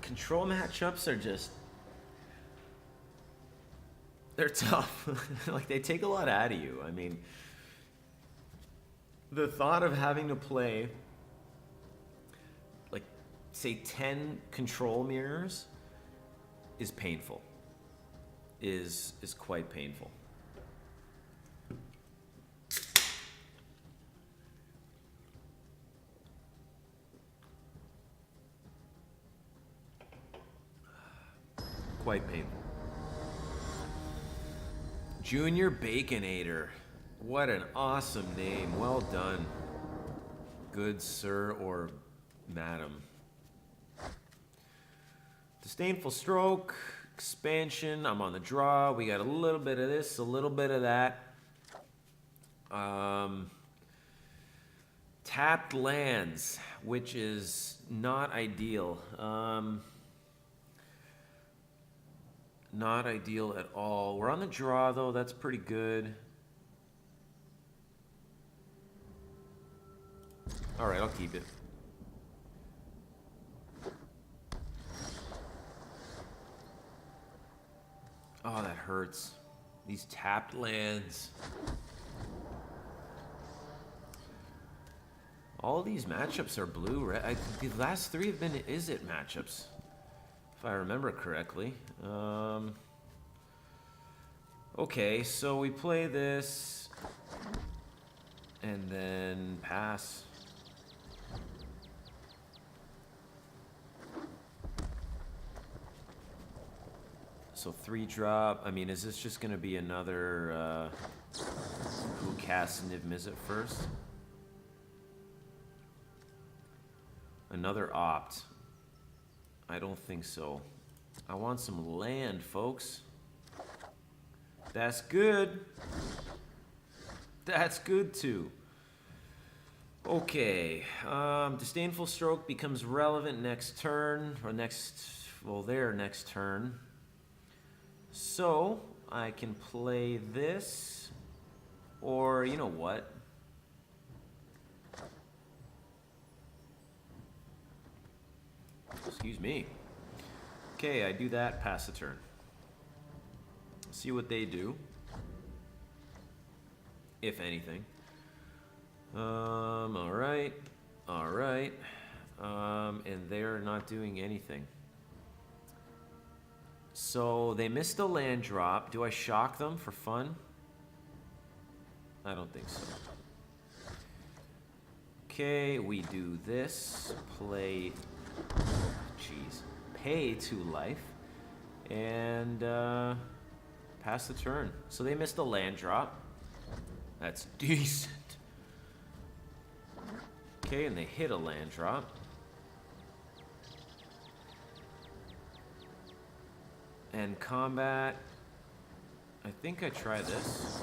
Control matchups are just... They're tough. Like, they take a lot out of you. I mean, The thought of having to play, like, say 10 control mirrors is painful. Is quite painful. Quite painful. Junior Baconator. What an awesome name. Well done. Good sir or madam. Disdainful Stroke. Expansion. I'm on the draw. We got a little bit of this, a little bit of that. Tapped lands, which is not ideal. Not ideal at all. We're on the draw, though. That's pretty good. All right, I'll keep it. Oh, that hurts. These tapped lands. All these matchups are blue, red. The last three have been Izzet matchups, if I remember correctly. Okay, so we play this and then pass. So 3-drop. I mean, is this just going to be another who casts Niv Mizzet first? Another opt. I don't think so. I want some land, folks. That's good. That's good too. Okay. Disdainful Stroke becomes relevant next turn, or their next turn. So I can play this, or you know what? Excuse me. Okay, I do that, pass the turn. See what they do. If anything. Alright. Alright. And they're not doing anything. So they missed a land drop. Do I shock them for fun? I don't think so. Okay, we do this. Play... Jeez. Pay 2 life. And pass the turn. So they missed a land drop. That's decent. Okay, and they hit a land drop. And combat. I think I try this.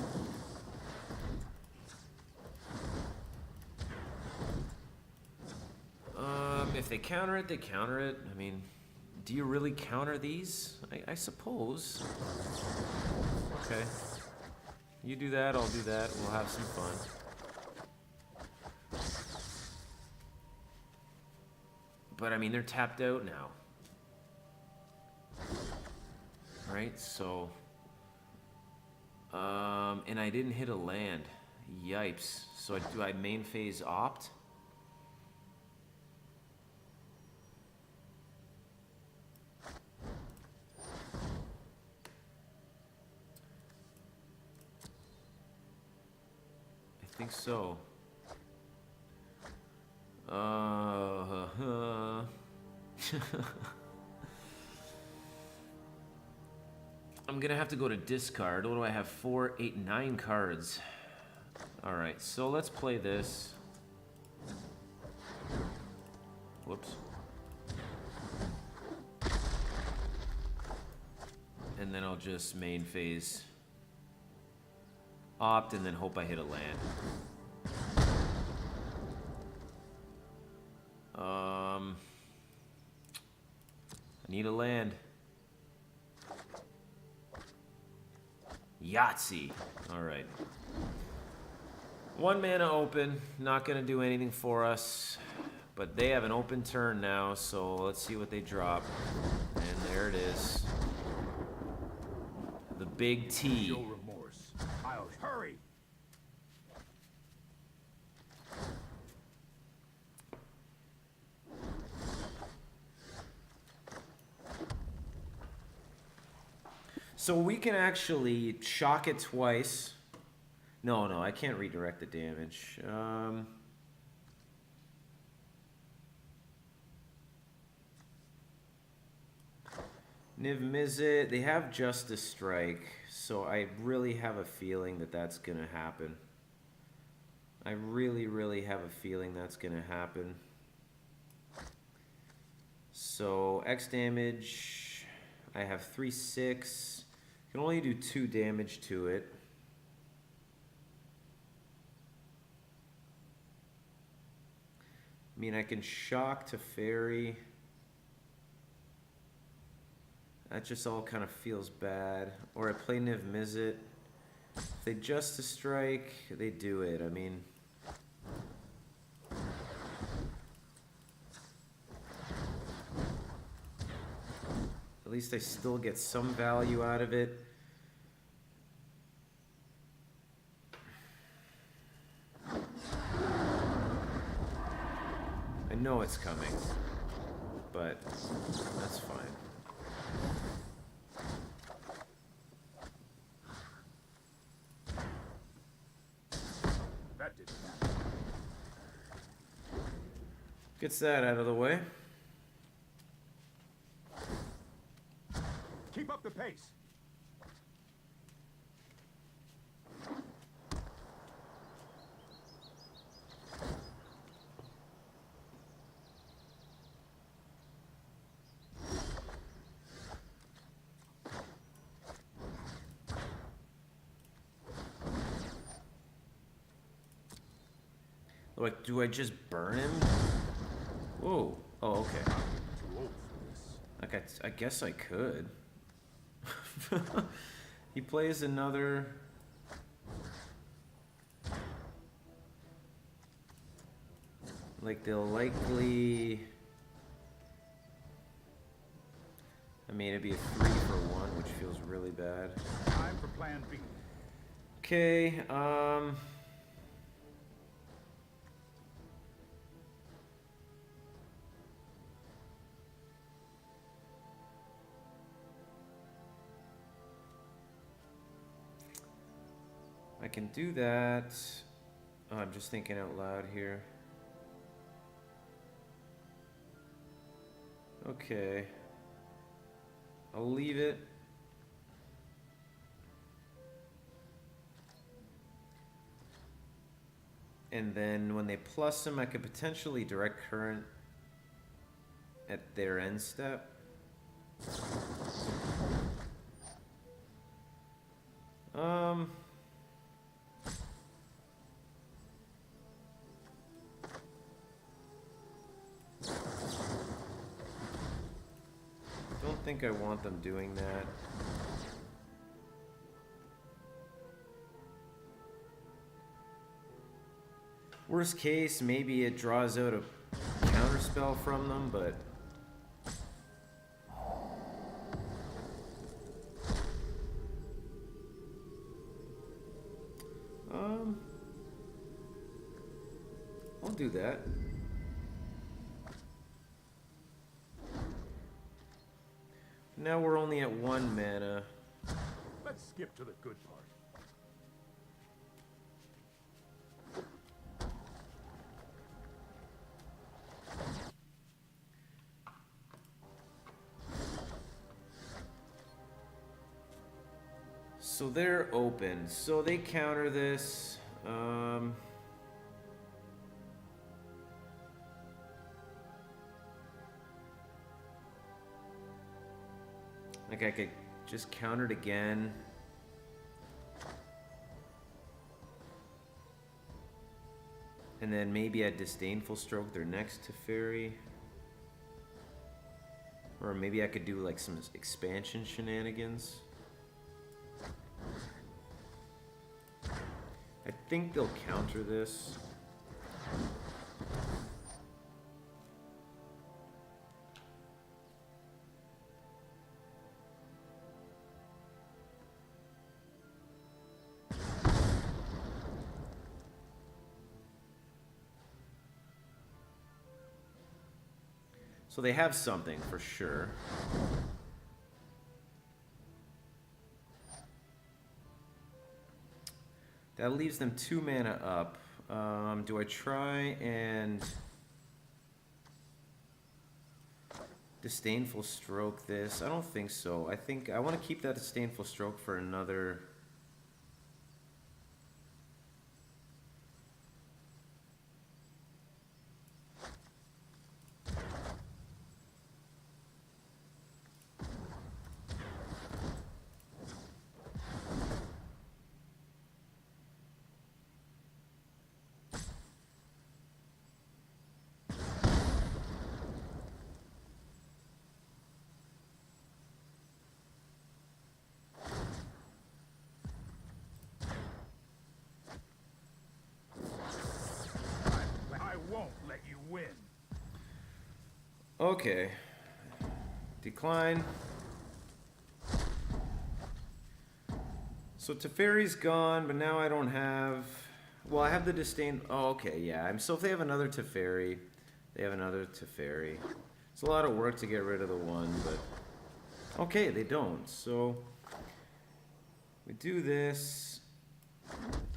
If they counter it, they counter it. I mean, do you really counter these? I suppose. Okay. You do that, I'll do that. We'll have some fun. But I mean, they're tapped out now. Right, so... and I didn't hit a land. Yipes. So do I main phase opt? I think so. I'm gonna have to go to discard. What do I have? 4, 8, 9 cards. Alright, so let's play this. Whoops. And then I'll just main phase opt and then hope I hit a land. I need a land. Yahtzee. Alright. 1 mana open. Not going to do anything for us. But they have an open turn now, so let's see what they drop. And there it is. The big T. No remorse. I'll hurry. So we can actually shock it twice. No, I can't redirect the damage. Niv Mizzet, they have Justice Strike, so I really have a feeling that that's going to happen. I really have a feeling that's going to happen. So X damage, I have 3/6. Can only do 2 damage to it. I mean, I can shock to fairy. That just all kind of feels bad. Or I play Niv Mizzet. If they Justice Strike, they do it. I mean, at least I still get some value out of it. I know it's coming, but that's fine. That didn't happen. Gets that out of the way. Keep up the pace. Like, do I just burn him? Whoa. Oh, okay. Too old for this. Like, I guess I could. He plays another. Like, they'll likely. I mean, it'd be a 3-for-1, which feels really bad. Time for plan B. Okay, I can do that. Oh, I'm just thinking out loud here. Okay. I'll leave it. And then when they plus them, I could potentially direct current at their end step. Don't think I want them doing that. Worst case, maybe it draws out a counterspell from them, but I'll do that. Now we're only at 1 mana. Let's skip to the good part. So they're open. So they counter this. Like I could just counter it again. And then maybe at Disdainful Stroke their next to Fairy. Or maybe I could do like some expansion shenanigans. I think they'll counter this. So they have something for sure. That leaves them 2 mana up. Do I try and Disdainful Stroke this? I don't think so. I think I want to keep that Disdainful Stroke for another... I won't let you win. Okay. Decline. So Teferi's gone, but now I don't have... Well, I have the Disdain... Oh, okay, yeah. So if they have another Teferi, they have another Teferi. It's a lot of work to get rid of the one, but... Okay, they don't. So we do this.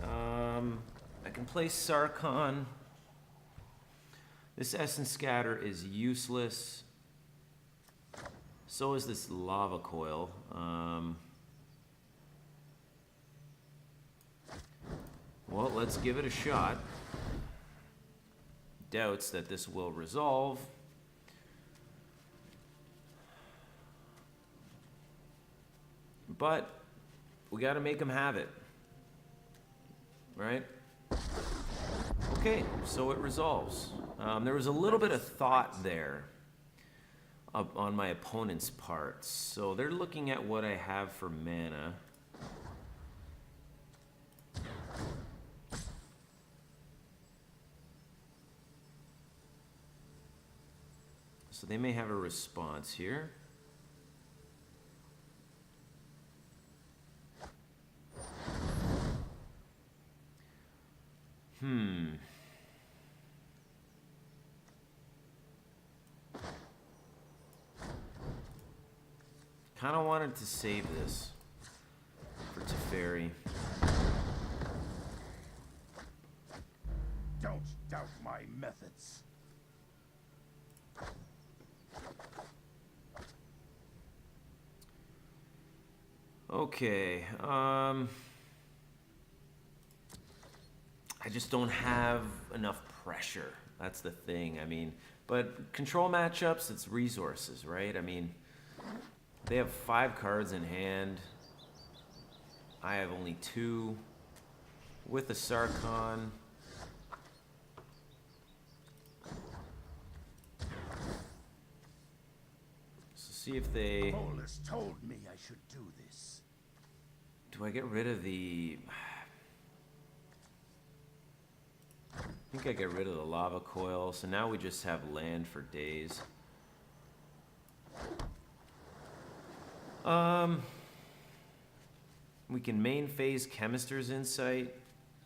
I can play Sarkhan. This Essence Scatter is useless. So is this Lava Coil. Well, let's give it a shot. Doubts that this will resolve. But we got to make them have it. Right? Okay, so it resolves. There was a little bit of thought there on my opponent's part. So they're looking at what I have for mana. So they may have a response here. Kind of wanted to save this for Teferi. Don't doubt my methods. Okay, I just don't have enough pressure. That's the thing. I mean, but control matchups, it's resources, right? I mean, they have 5 cards in hand. I have only 2 with a Sarkhan. So see if they... Bolus told me I should do this. Do I get rid of the... I think I get rid of the Lava Coil. So now we just have land for days. We can main phase Chemister's Insight.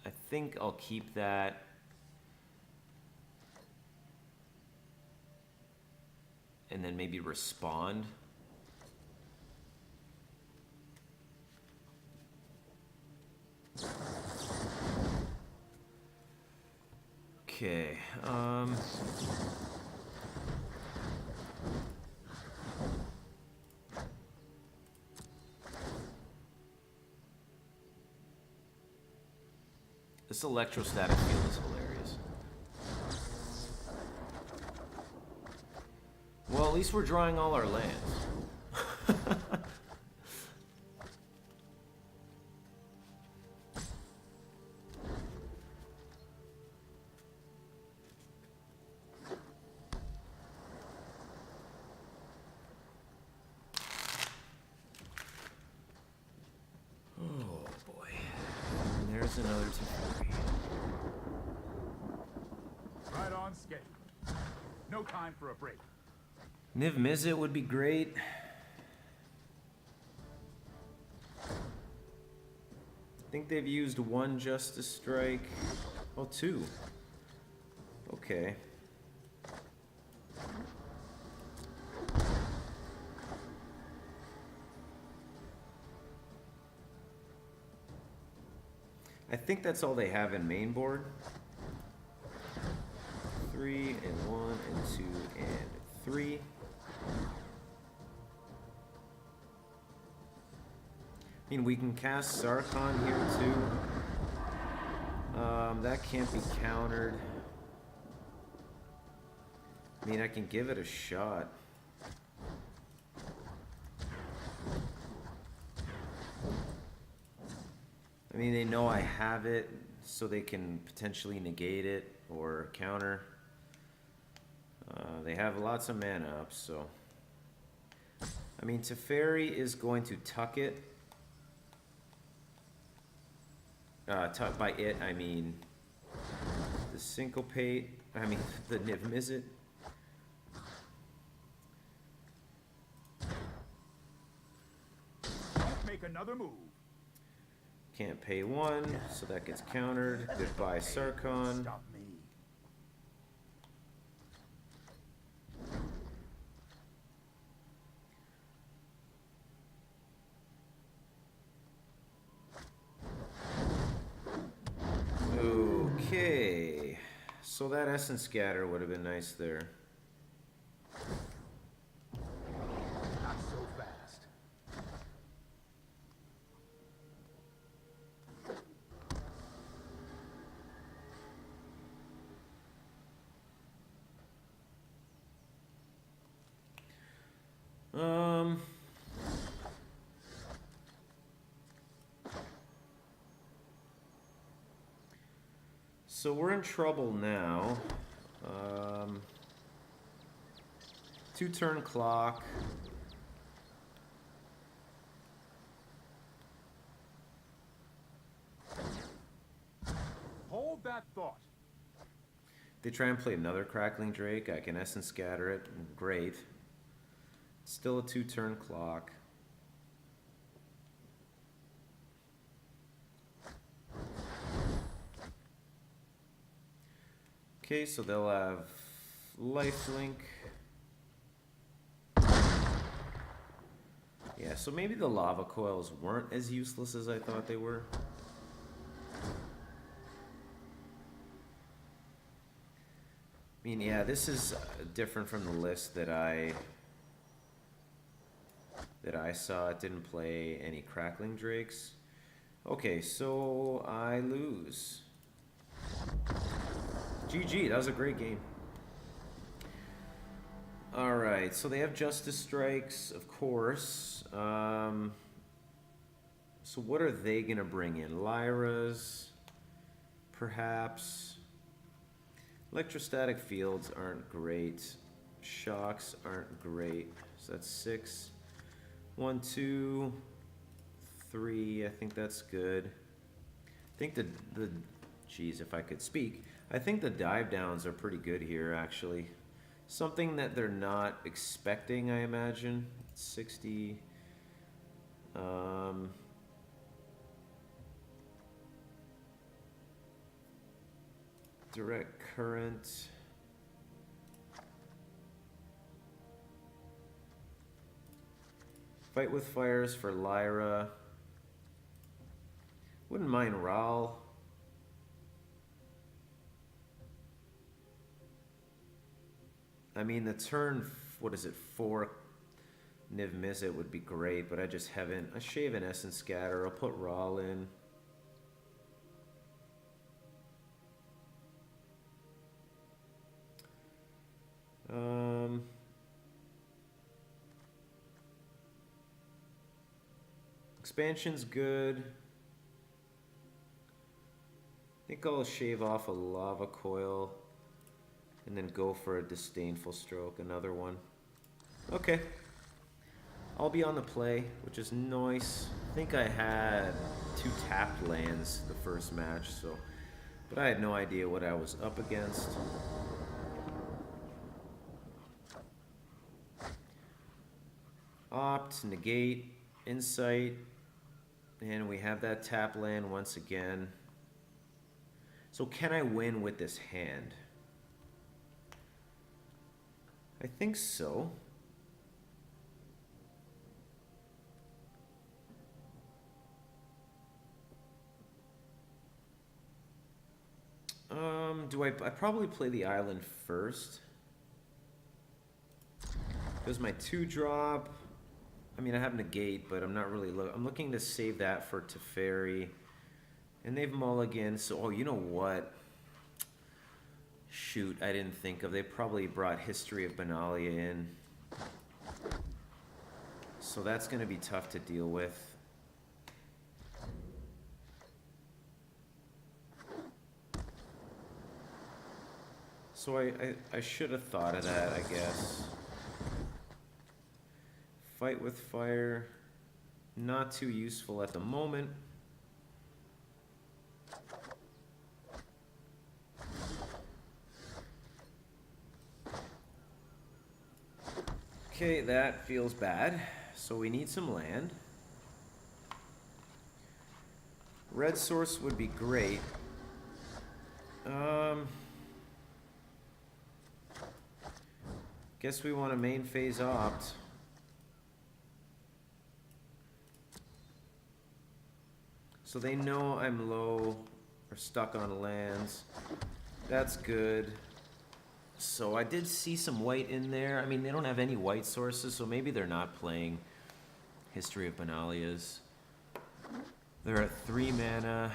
I think I'll keep that. And then maybe respond. Okay. This electrostatic field is hilarious. Well, at least we're drawing all our lands. Oh boy. And there's another Teferi. Right on schedule. No time for a break. Niv Mizzet would be great. I think they've used 1 Justice Strike. Oh, 2. Okay. I I think that's all they have in main board. 3 and 1 and 2 and 3. I mean, we can cast Sarkhan here too. That can't be countered. I mean, I can give it a shot. I mean, they know I have it, so they can potentially negate it or counter. They have lots of mana up, so. I mean, Teferi is going to tuck it. Tuck by it, I mean the Syncopate, I mean the Niv Mizzet. Don't make another move. Can't pay 1, so that gets countered. Goodbye, Sarkhan. Stop me. Okay, so that Essence Scatter would have been nice there. Not so fast. So we're in trouble now. 2-turn clock. Hold that thought. They try and play another Crackling Drake. I can Essence Scatter it. Great. Still a 2-turn clock. Okay, so they'll have Lifelink. Yeah, so maybe the Lava Coils weren't as useless as I thought they were. I mean, yeah, this is different from the list that I saw. It didn't play any Crackling Drakes. Okay, so I lose. GG, that was a great game. Alright, so they have Justice Strikes, of course. So what are they going to bring in? Lyras, perhaps. Electrostatic Fields aren't great. Shocks aren't great. So that's 6. 1, 2, 3. I think that's good. I think the geez, if I could speak. I think the dive downs are pretty good here, actually. Something that they're not expecting, I imagine. 60. Direct current. Fight with Fires for Lyra. Wouldn't mind Ral. I mean, the turn, what is it, 4 Niv Mizzet would be great, but I just haven't. I shave an Essence Scatter. I'll put Ral in. Expansion's good. I think I'll shave off a Lava Coil and then go for a Disdainful Stroke, another one. Okay. I'll be on the play, which is nice. I think I had 2 tapped lands the first match, so, but I had no idea what I was up against. Opt, negate, insight, and we have that tap land once again. So can I win with this hand? I think so. I probably play the island first. Because my 2-drop, I mean, I have negate, but I'm not really I'm looking to save that for Teferi. And they've mulliganed, so, oh, you know what? Shoot, I didn't think of, they probably brought History of Benalia in. So that's gonna be tough to deal with. So I should have thought of that, I guess. Fight with fire, not too useful at the moment. Okay, that feels bad. So we need some land. Red source would be great. Guess we want a main phase opt. So they know I'm low or stuck on lands. That's good. So I did see some white in there. I mean, they don't have any white sources, so maybe they're not playing History of Benalia's. They're at 3 mana.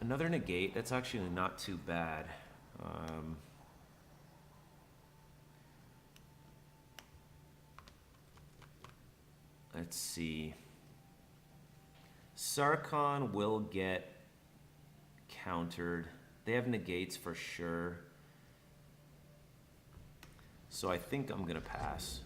Another negate. That's actually not too bad. Let's see. Sarkhan will get countered. They have negates for sure. So I think I'm gonna pass.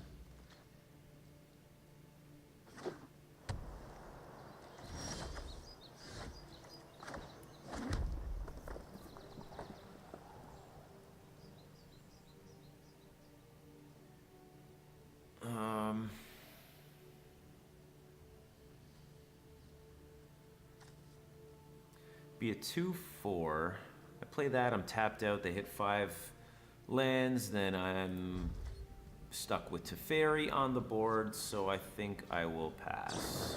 Be a 2/4. I play that, I'm tapped out, they hit 5 lands, then I'm stuck with Teferi on the board, so I think I will pass.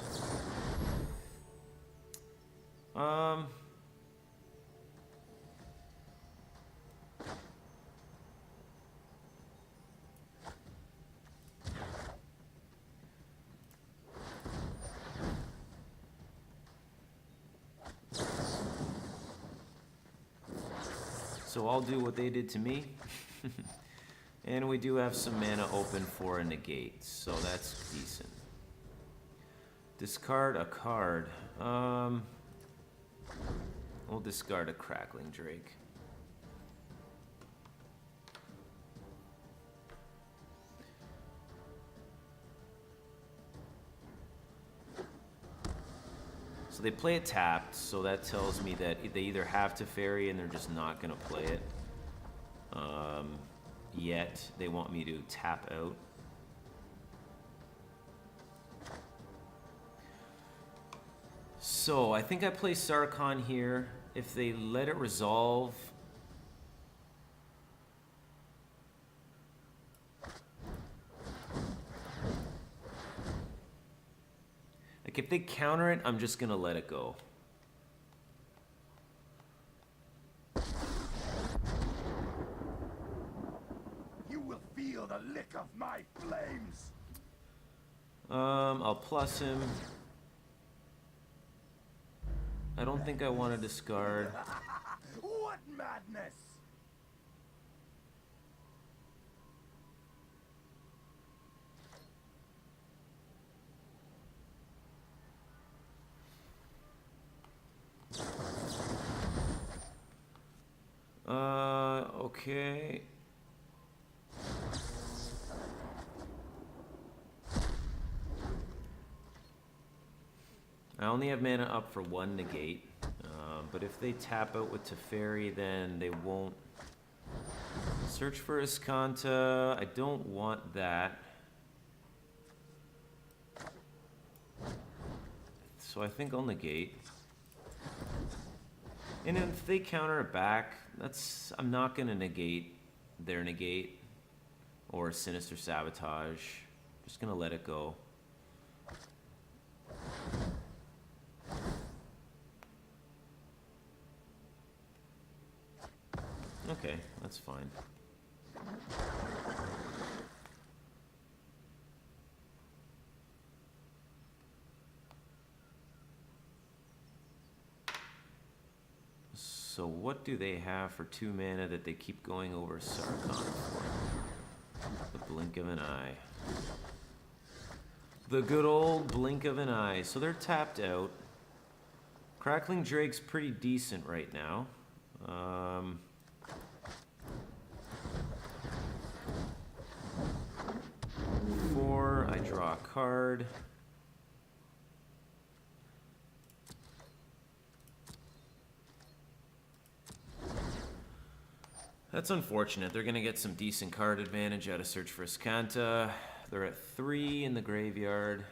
So I'll do what they did to me. And we do have some mana open for a negate, so that's decent. Discard a card. We'll discard a Crackling Drake. So they play it tapped, so that tells me that they either have Teferi and they're just not going to play it. Yet they want me to tap out. So I think I play Sarkhan here. If they let it resolve, like if they counter it, I'm just gonna let it go. You will feel the lick of my flames. I'll plus him. I don't think I want to discard. What madness! Okay. I only have mana up for 1 negate, but if they tap out with Teferi, then they won't. Search for Iskanta. I don't want that. So I think I'll negate. And if they counter it back, I'm not gonna negate their negate or Sinister Sabotage. Just gonna let it go. That's fine. So what do they have for 2 mana that they keep going over Sarkhan for? The blink of an eye. The good old blink of an eye. So they're tapped out. Crackling Drake's pretty decent right now. 4, I draw a card. That's unfortunate. They're going to get some decent card advantage out of Search for Iskanta. They're at 3 in the graveyard.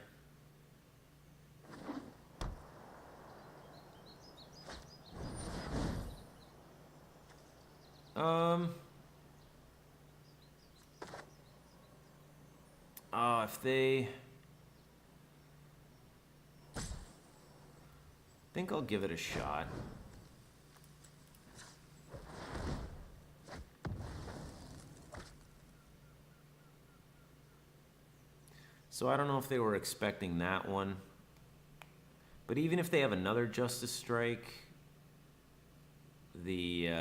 If they... I think I'll give it a shot. So I don't know if they were expecting that one. But even if they have another Justice Strike, it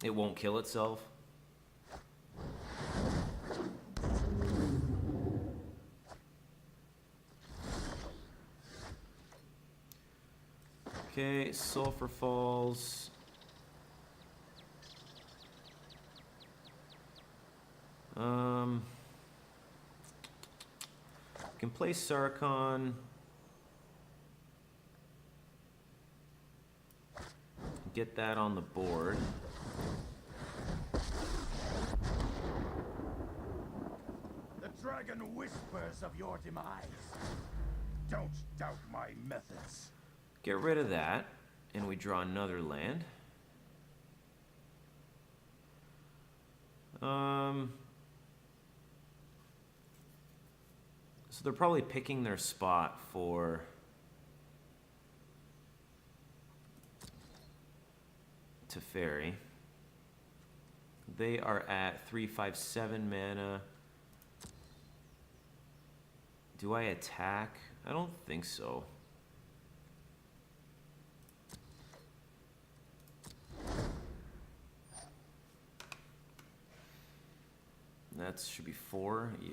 won't kill itself. Okay, Sulfur Falls. Can play Sarkhan. Get that on the board. The dragon whispers of your demise. Don't doubt my methods. Get rid of that, and we draw another land. So they're probably picking their spot for Teferi. They are at 3/5/7 mana. Do I attack? I don't think so. That should be 4, yeah.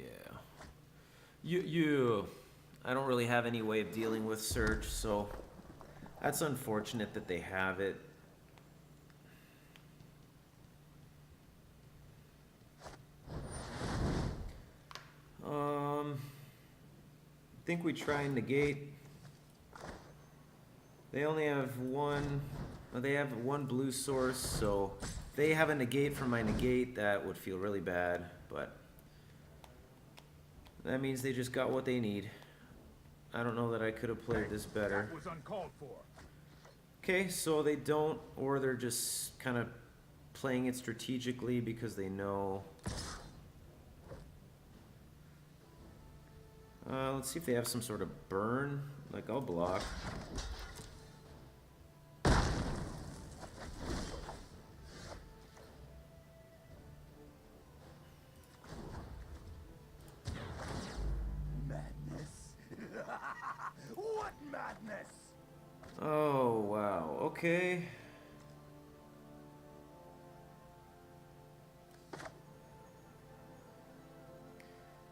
I don't really have any way of dealing with Search, so that's unfortunate that they have it. I think we try and negate. They only have one, they have one blue source, so if they have a negate from my negate, that would feel really bad, but that means they just got what they need. I don't know that I could have played this better. That was uncalled for. Okay, so they don't, or they're just kind of playing it strategically because they know. Let's see if they have some sort of burn. Like, I'll block. What madness? Oh, wow. Okay.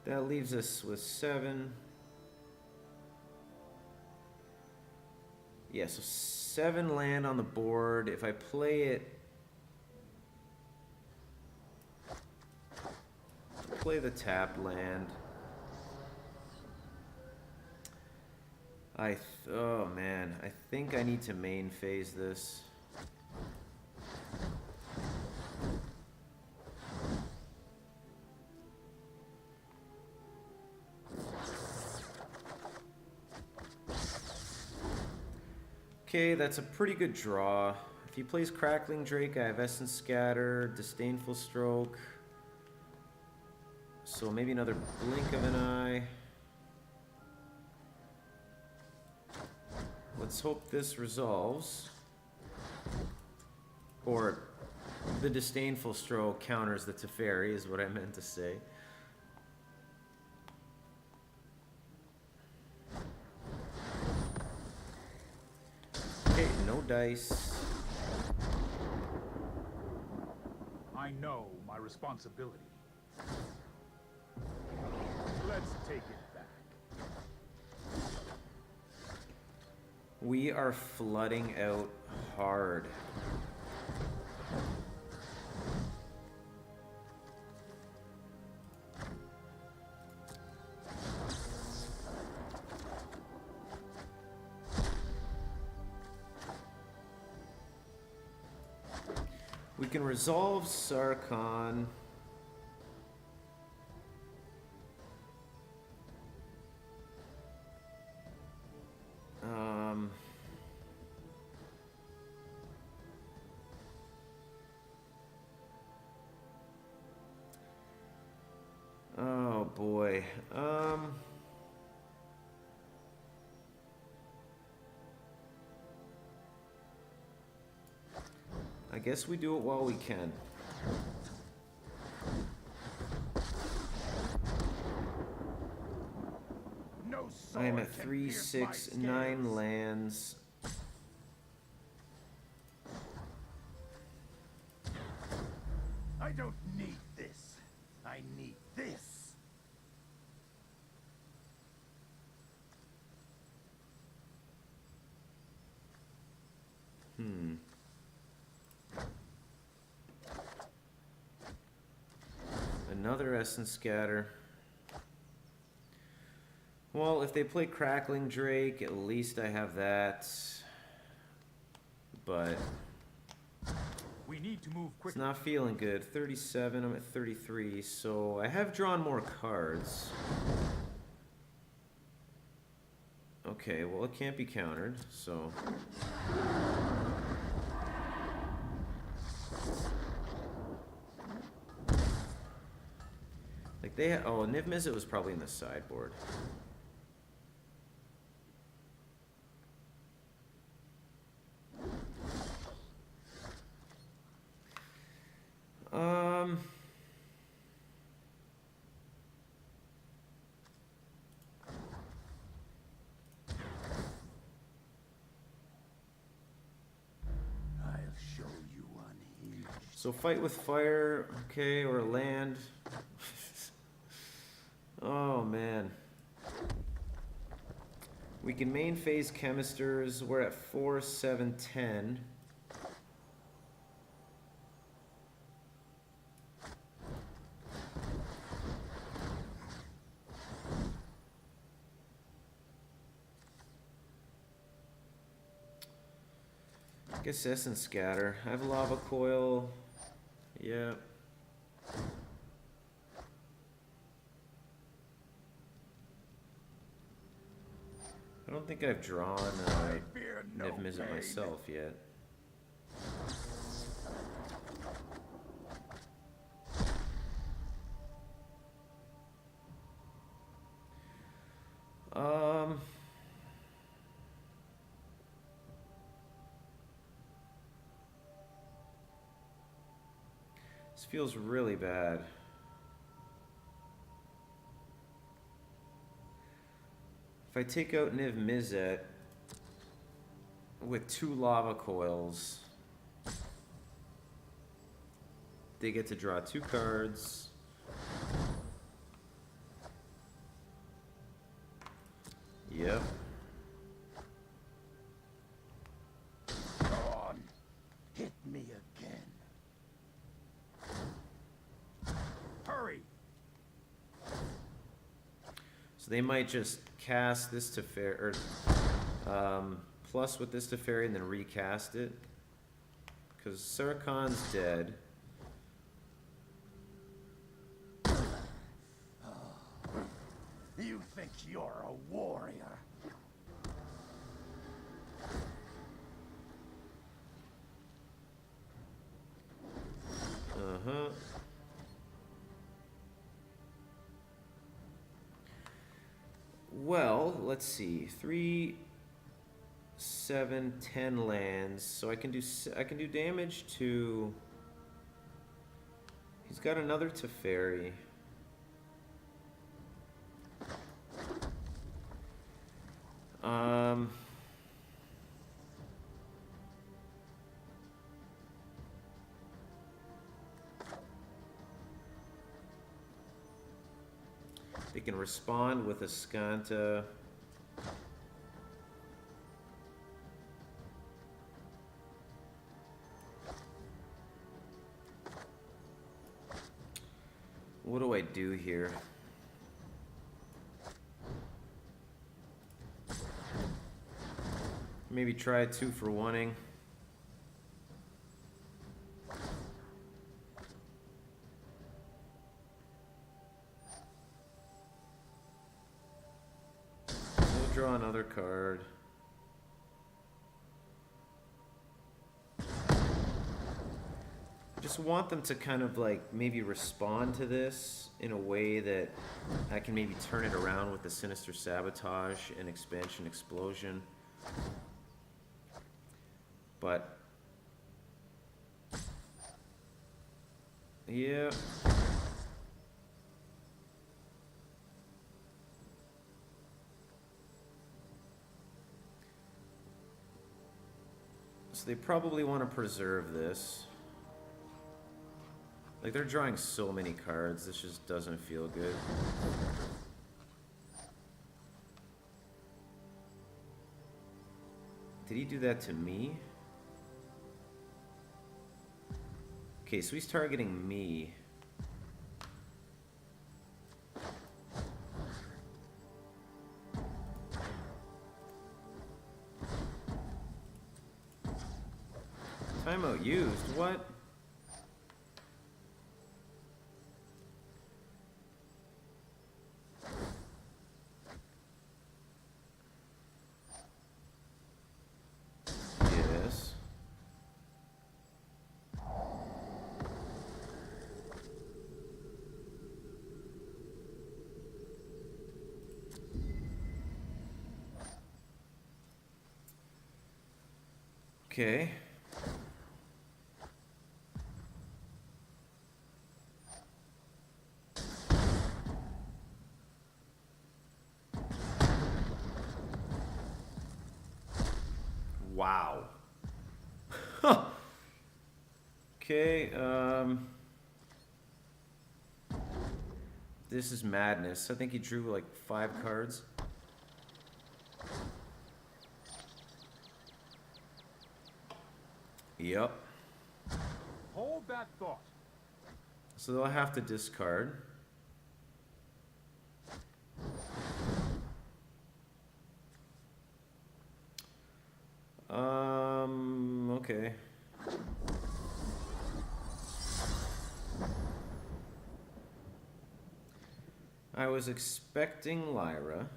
That leaves us with 7. Yeah, so 7 land on the board. If I play it... Play the tapped land. Oh man, I think I need to main phase this. Okay, that's a pretty good draw. If he plays Crackling Drake, I have Essence Scatter, Disdainful Stroke. So maybe another Blink of an Eye. Let's hope this resolves. Or The disdainful stroke counters the Teferi, is what I meant to say. Okay, no dice. I know my responsibility. Let's take it back. We are flooding out hard. We can resolve Sarkhan. Oh boy. I guess we do it while we can. No I am sword at can 3, pierce 6, my 9 scales. lands. I don't need this. I need this. Another Essence Scatter. Well, if they play Crackling Drake, at least I have that. But We need to move it's quickly. not feeling good. 37, I'm at 33, so I have drawn more cards. Okay, well it can't be countered, so... Like they had, oh, Niv Mizzet was probably in the sideboard. I'll show you unhinged. So fight with fire, okay, or land. Oh man. We can main phase Chemisters. We're at 4, 7, 10. I guess Essence Scatter. I have Lava Coil. Yeah. I don't think I've drawn Fear no Niv Mizzet pain. myself yet. This feels really bad. If I take out Niv Mizzet with 2 Lava Coils, they get to draw 2 cards. Yep. Go on. Hit me again. Hurry. So they might just cast this to fair, or plus with this to fairy and then recast it. Because Sarkhan's dead. You think you're a warrior? Uh-huh. Well, let's see. 3, 7, 10 lands. So I can do damage to He's got another Teferi. They can respond with a Skanta. What do I do here? Maybe try a 2 for 1-ing. We'll draw another card. I just want them to kind of like maybe respond to this in a way that I can maybe turn it around with the Sinister Sabotage and Expansion Explosion. But yeah. So they probably want to preserve this. Like, they're drawing so many cards, this just doesn't feel good. Did he do that to me? Okay, so he's targeting me. Timeout used? What? Yes. Okay. Wow. Okay, this is madness. I think he drew like 5 cards. Yep. Hold that thought. So they'll have to discard. Okay. I was expecting Lyra.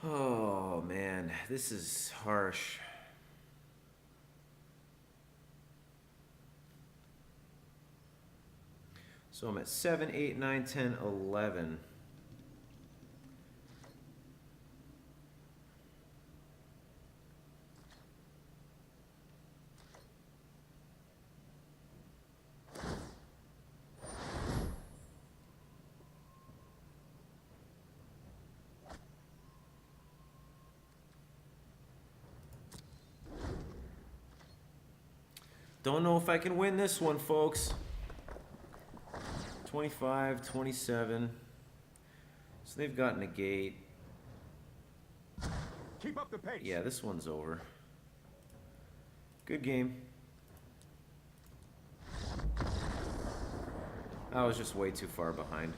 Oh man, this is harsh. So I'm at 7, 8, 9, 10, 11. Don't know if I can win this one, folks. 25, 27. So they've got negate. Keep up the pace. Yeah, this one's over. Good game. I was just way too far behind.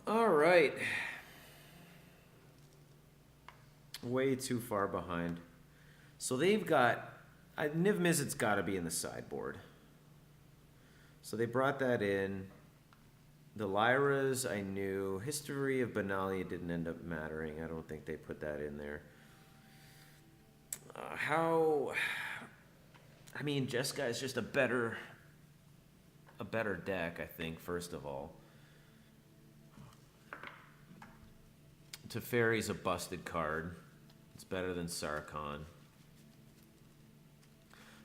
All right. Way too far behind. So they've got... Niv Mizzet's got to be in the sideboard. So they brought that in. The Lyras I knew. History of Benalia didn't end up mattering. I don't think they put that in there. I mean, Jeskai is just a better deck, I think, first of all. Teferi's a busted card. It's better than Sarkhan.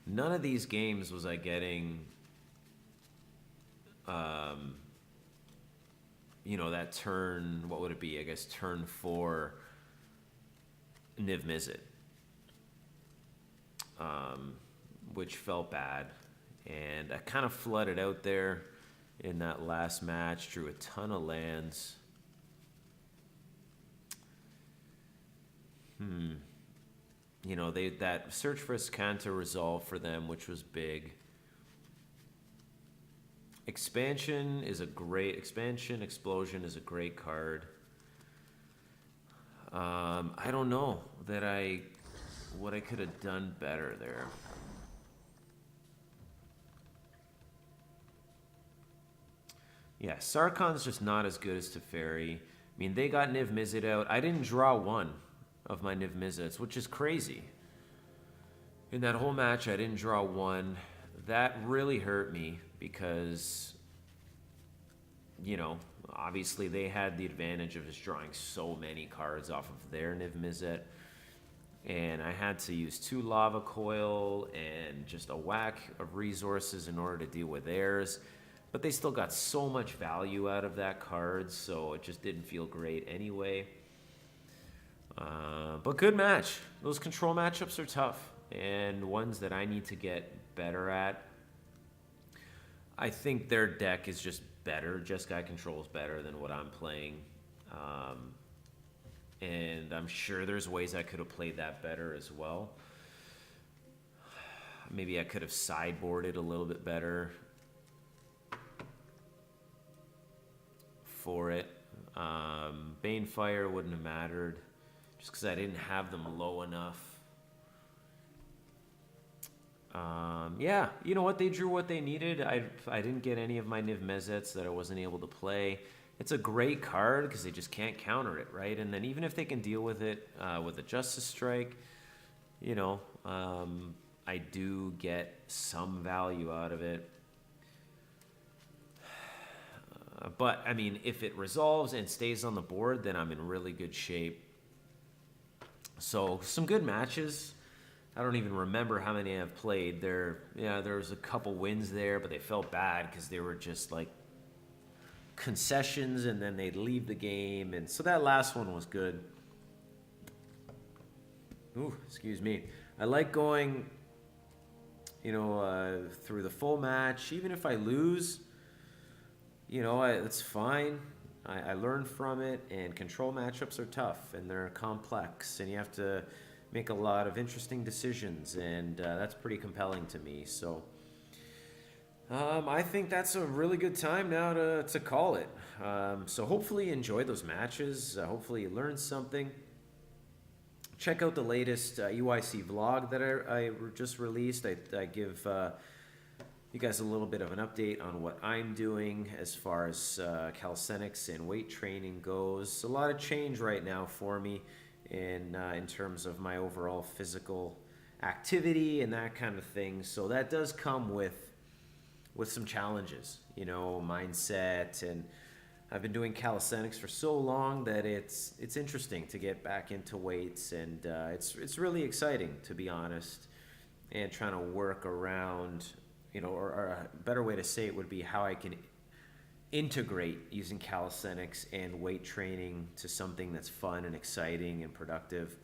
None of these games was I getting, that turn, what would it be? I guess turn 4 Niv Mizzet, which felt bad. And I kind of flooded out there in that last match, drew a ton of lands. That Search for Escanta resolve for them, which was big. Explosion is a great card. I don't know what I could have done better there. Yeah, Sarkon's just not as good as Teferi. I mean, they got Niv Mizzet out. I didn't draw one of my Niv Mizzets, which is crazy. In that whole match, I didn't draw one. That really hurt me because, obviously they had the advantage of just drawing so many cards off of their Niv Mizzet. And I had to use 2 Lava Coil and just a whack of resources in order to deal with theirs. But they still got so much value out of that card, so it just didn't feel great anyway. But good match. Those control matchups are tough, and ones that I need to get better at. I think their deck is just better. Jeskai controls better than what I'm playing. And I'm sure there's ways I could have played that better as well. Maybe I could have sideboarded a little bit better for it. Banefire wouldn't have mattered just because I didn't have them low enough. Yeah, you know what? They drew what they needed. I didn't get any of my Niv Mizzets that I wasn't able to play. It's a great card because they just can't counter it, right? And then even if they can deal with it with a Justice Strike, I do get some value out of it. But, I mean, if it resolves and stays on the board, then I'm in really good shape. So, some good matches. I don't even remember how many I've played. There was a couple wins there, but they felt bad because they were just, like, concessions, and then they'd leave the game. And so that last one was good. Ooh, excuse me. I like going, through the full match. Even if I lose, it's fine. I learn from it, and control matchups are tough, and they're complex, and you have to make a lot of interesting decisions, and that's pretty compelling to me. So I think that's a really good time now to call it. So hopefully you enjoy those matches. Hopefully you learn something. Check out the latest EYC vlog that I just released. I give you guys a little bit of an update on what I'm doing as far as calisthenics and weight training goes. A lot of change right now for me in terms of my overall physical activity and that kind of thing. So that does come with some challenges, mindset, and I've been doing calisthenics for so long that it's interesting to get back into weights, and it's really exciting, to be honest, and trying to work around, or a better way to say it would be how I can integrate using calisthenics and weight training to something that's fun and exciting and productive.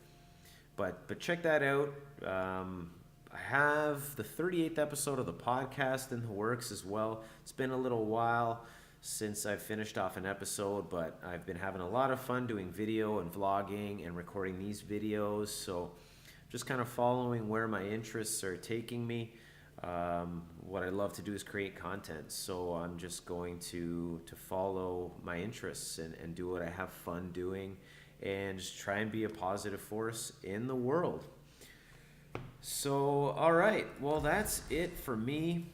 But check that out. I have the 38th episode of the podcast in the works as well. It's been a little while since I've finished off an episode, but I've been having a lot of fun doing video and vlogging and recording these videos. So just kind of following where my interests are taking me. What I love to do is create content, so I'm just going to follow my interests and do what I have fun doing, and just try and be a positive force in the world. So, all right, well, that's it for me.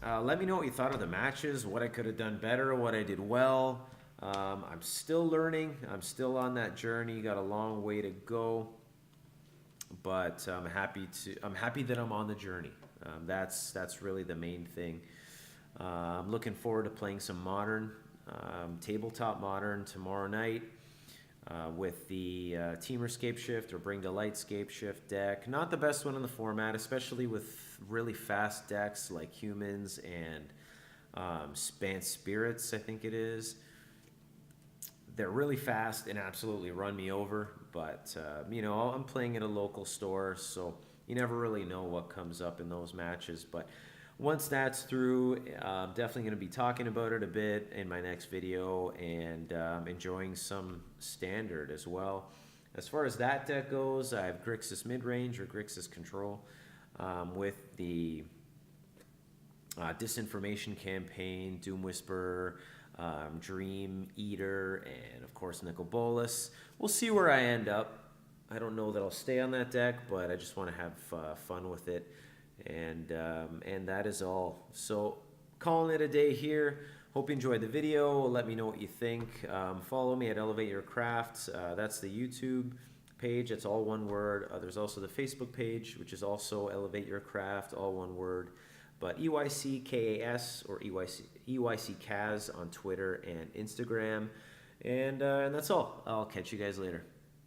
Let me know what you thought of the matches, what I could have done better, what I did well. I'm still learning. I'm still on that journey. Got a long way to go, but I'm happy that I'm on the journey. That's really the main thing. I'm looking forward to playing some modern, tabletop modern tomorrow night. With the Teamer Scape Shift or Bring to Light Scape Shift deck. Not the best one in the format, especially with really fast decks like Humans and Span Spirits, I think it is. They're really fast and absolutely run me over, but you know, I'm playing at a local store, so you never really know what comes up in those matches. But once that's through, I'm definitely going to be talking about it a bit in my next video and enjoying some Standard as well. As far as that deck goes, I have Grixis Midrange or Grixis Control with the Disinformation Campaign, Doom Whisperer, Dream Eater, and of course Nicol Bolas. We'll see where I end up. I don't know that I'll stay on that deck, but I just want to have fun with it. And that is all. So calling it a day here. Hope you enjoyed the video. Let me know what you think. Follow me at Elevateyourcraft. That's the YouTube page. It's all one word. There's also the Facebook page, which is also Elevateyourcraft, all one word. But EYC KAS or EYC Kaz on Twitter and Instagram. And that's all. I'll catch you guys later.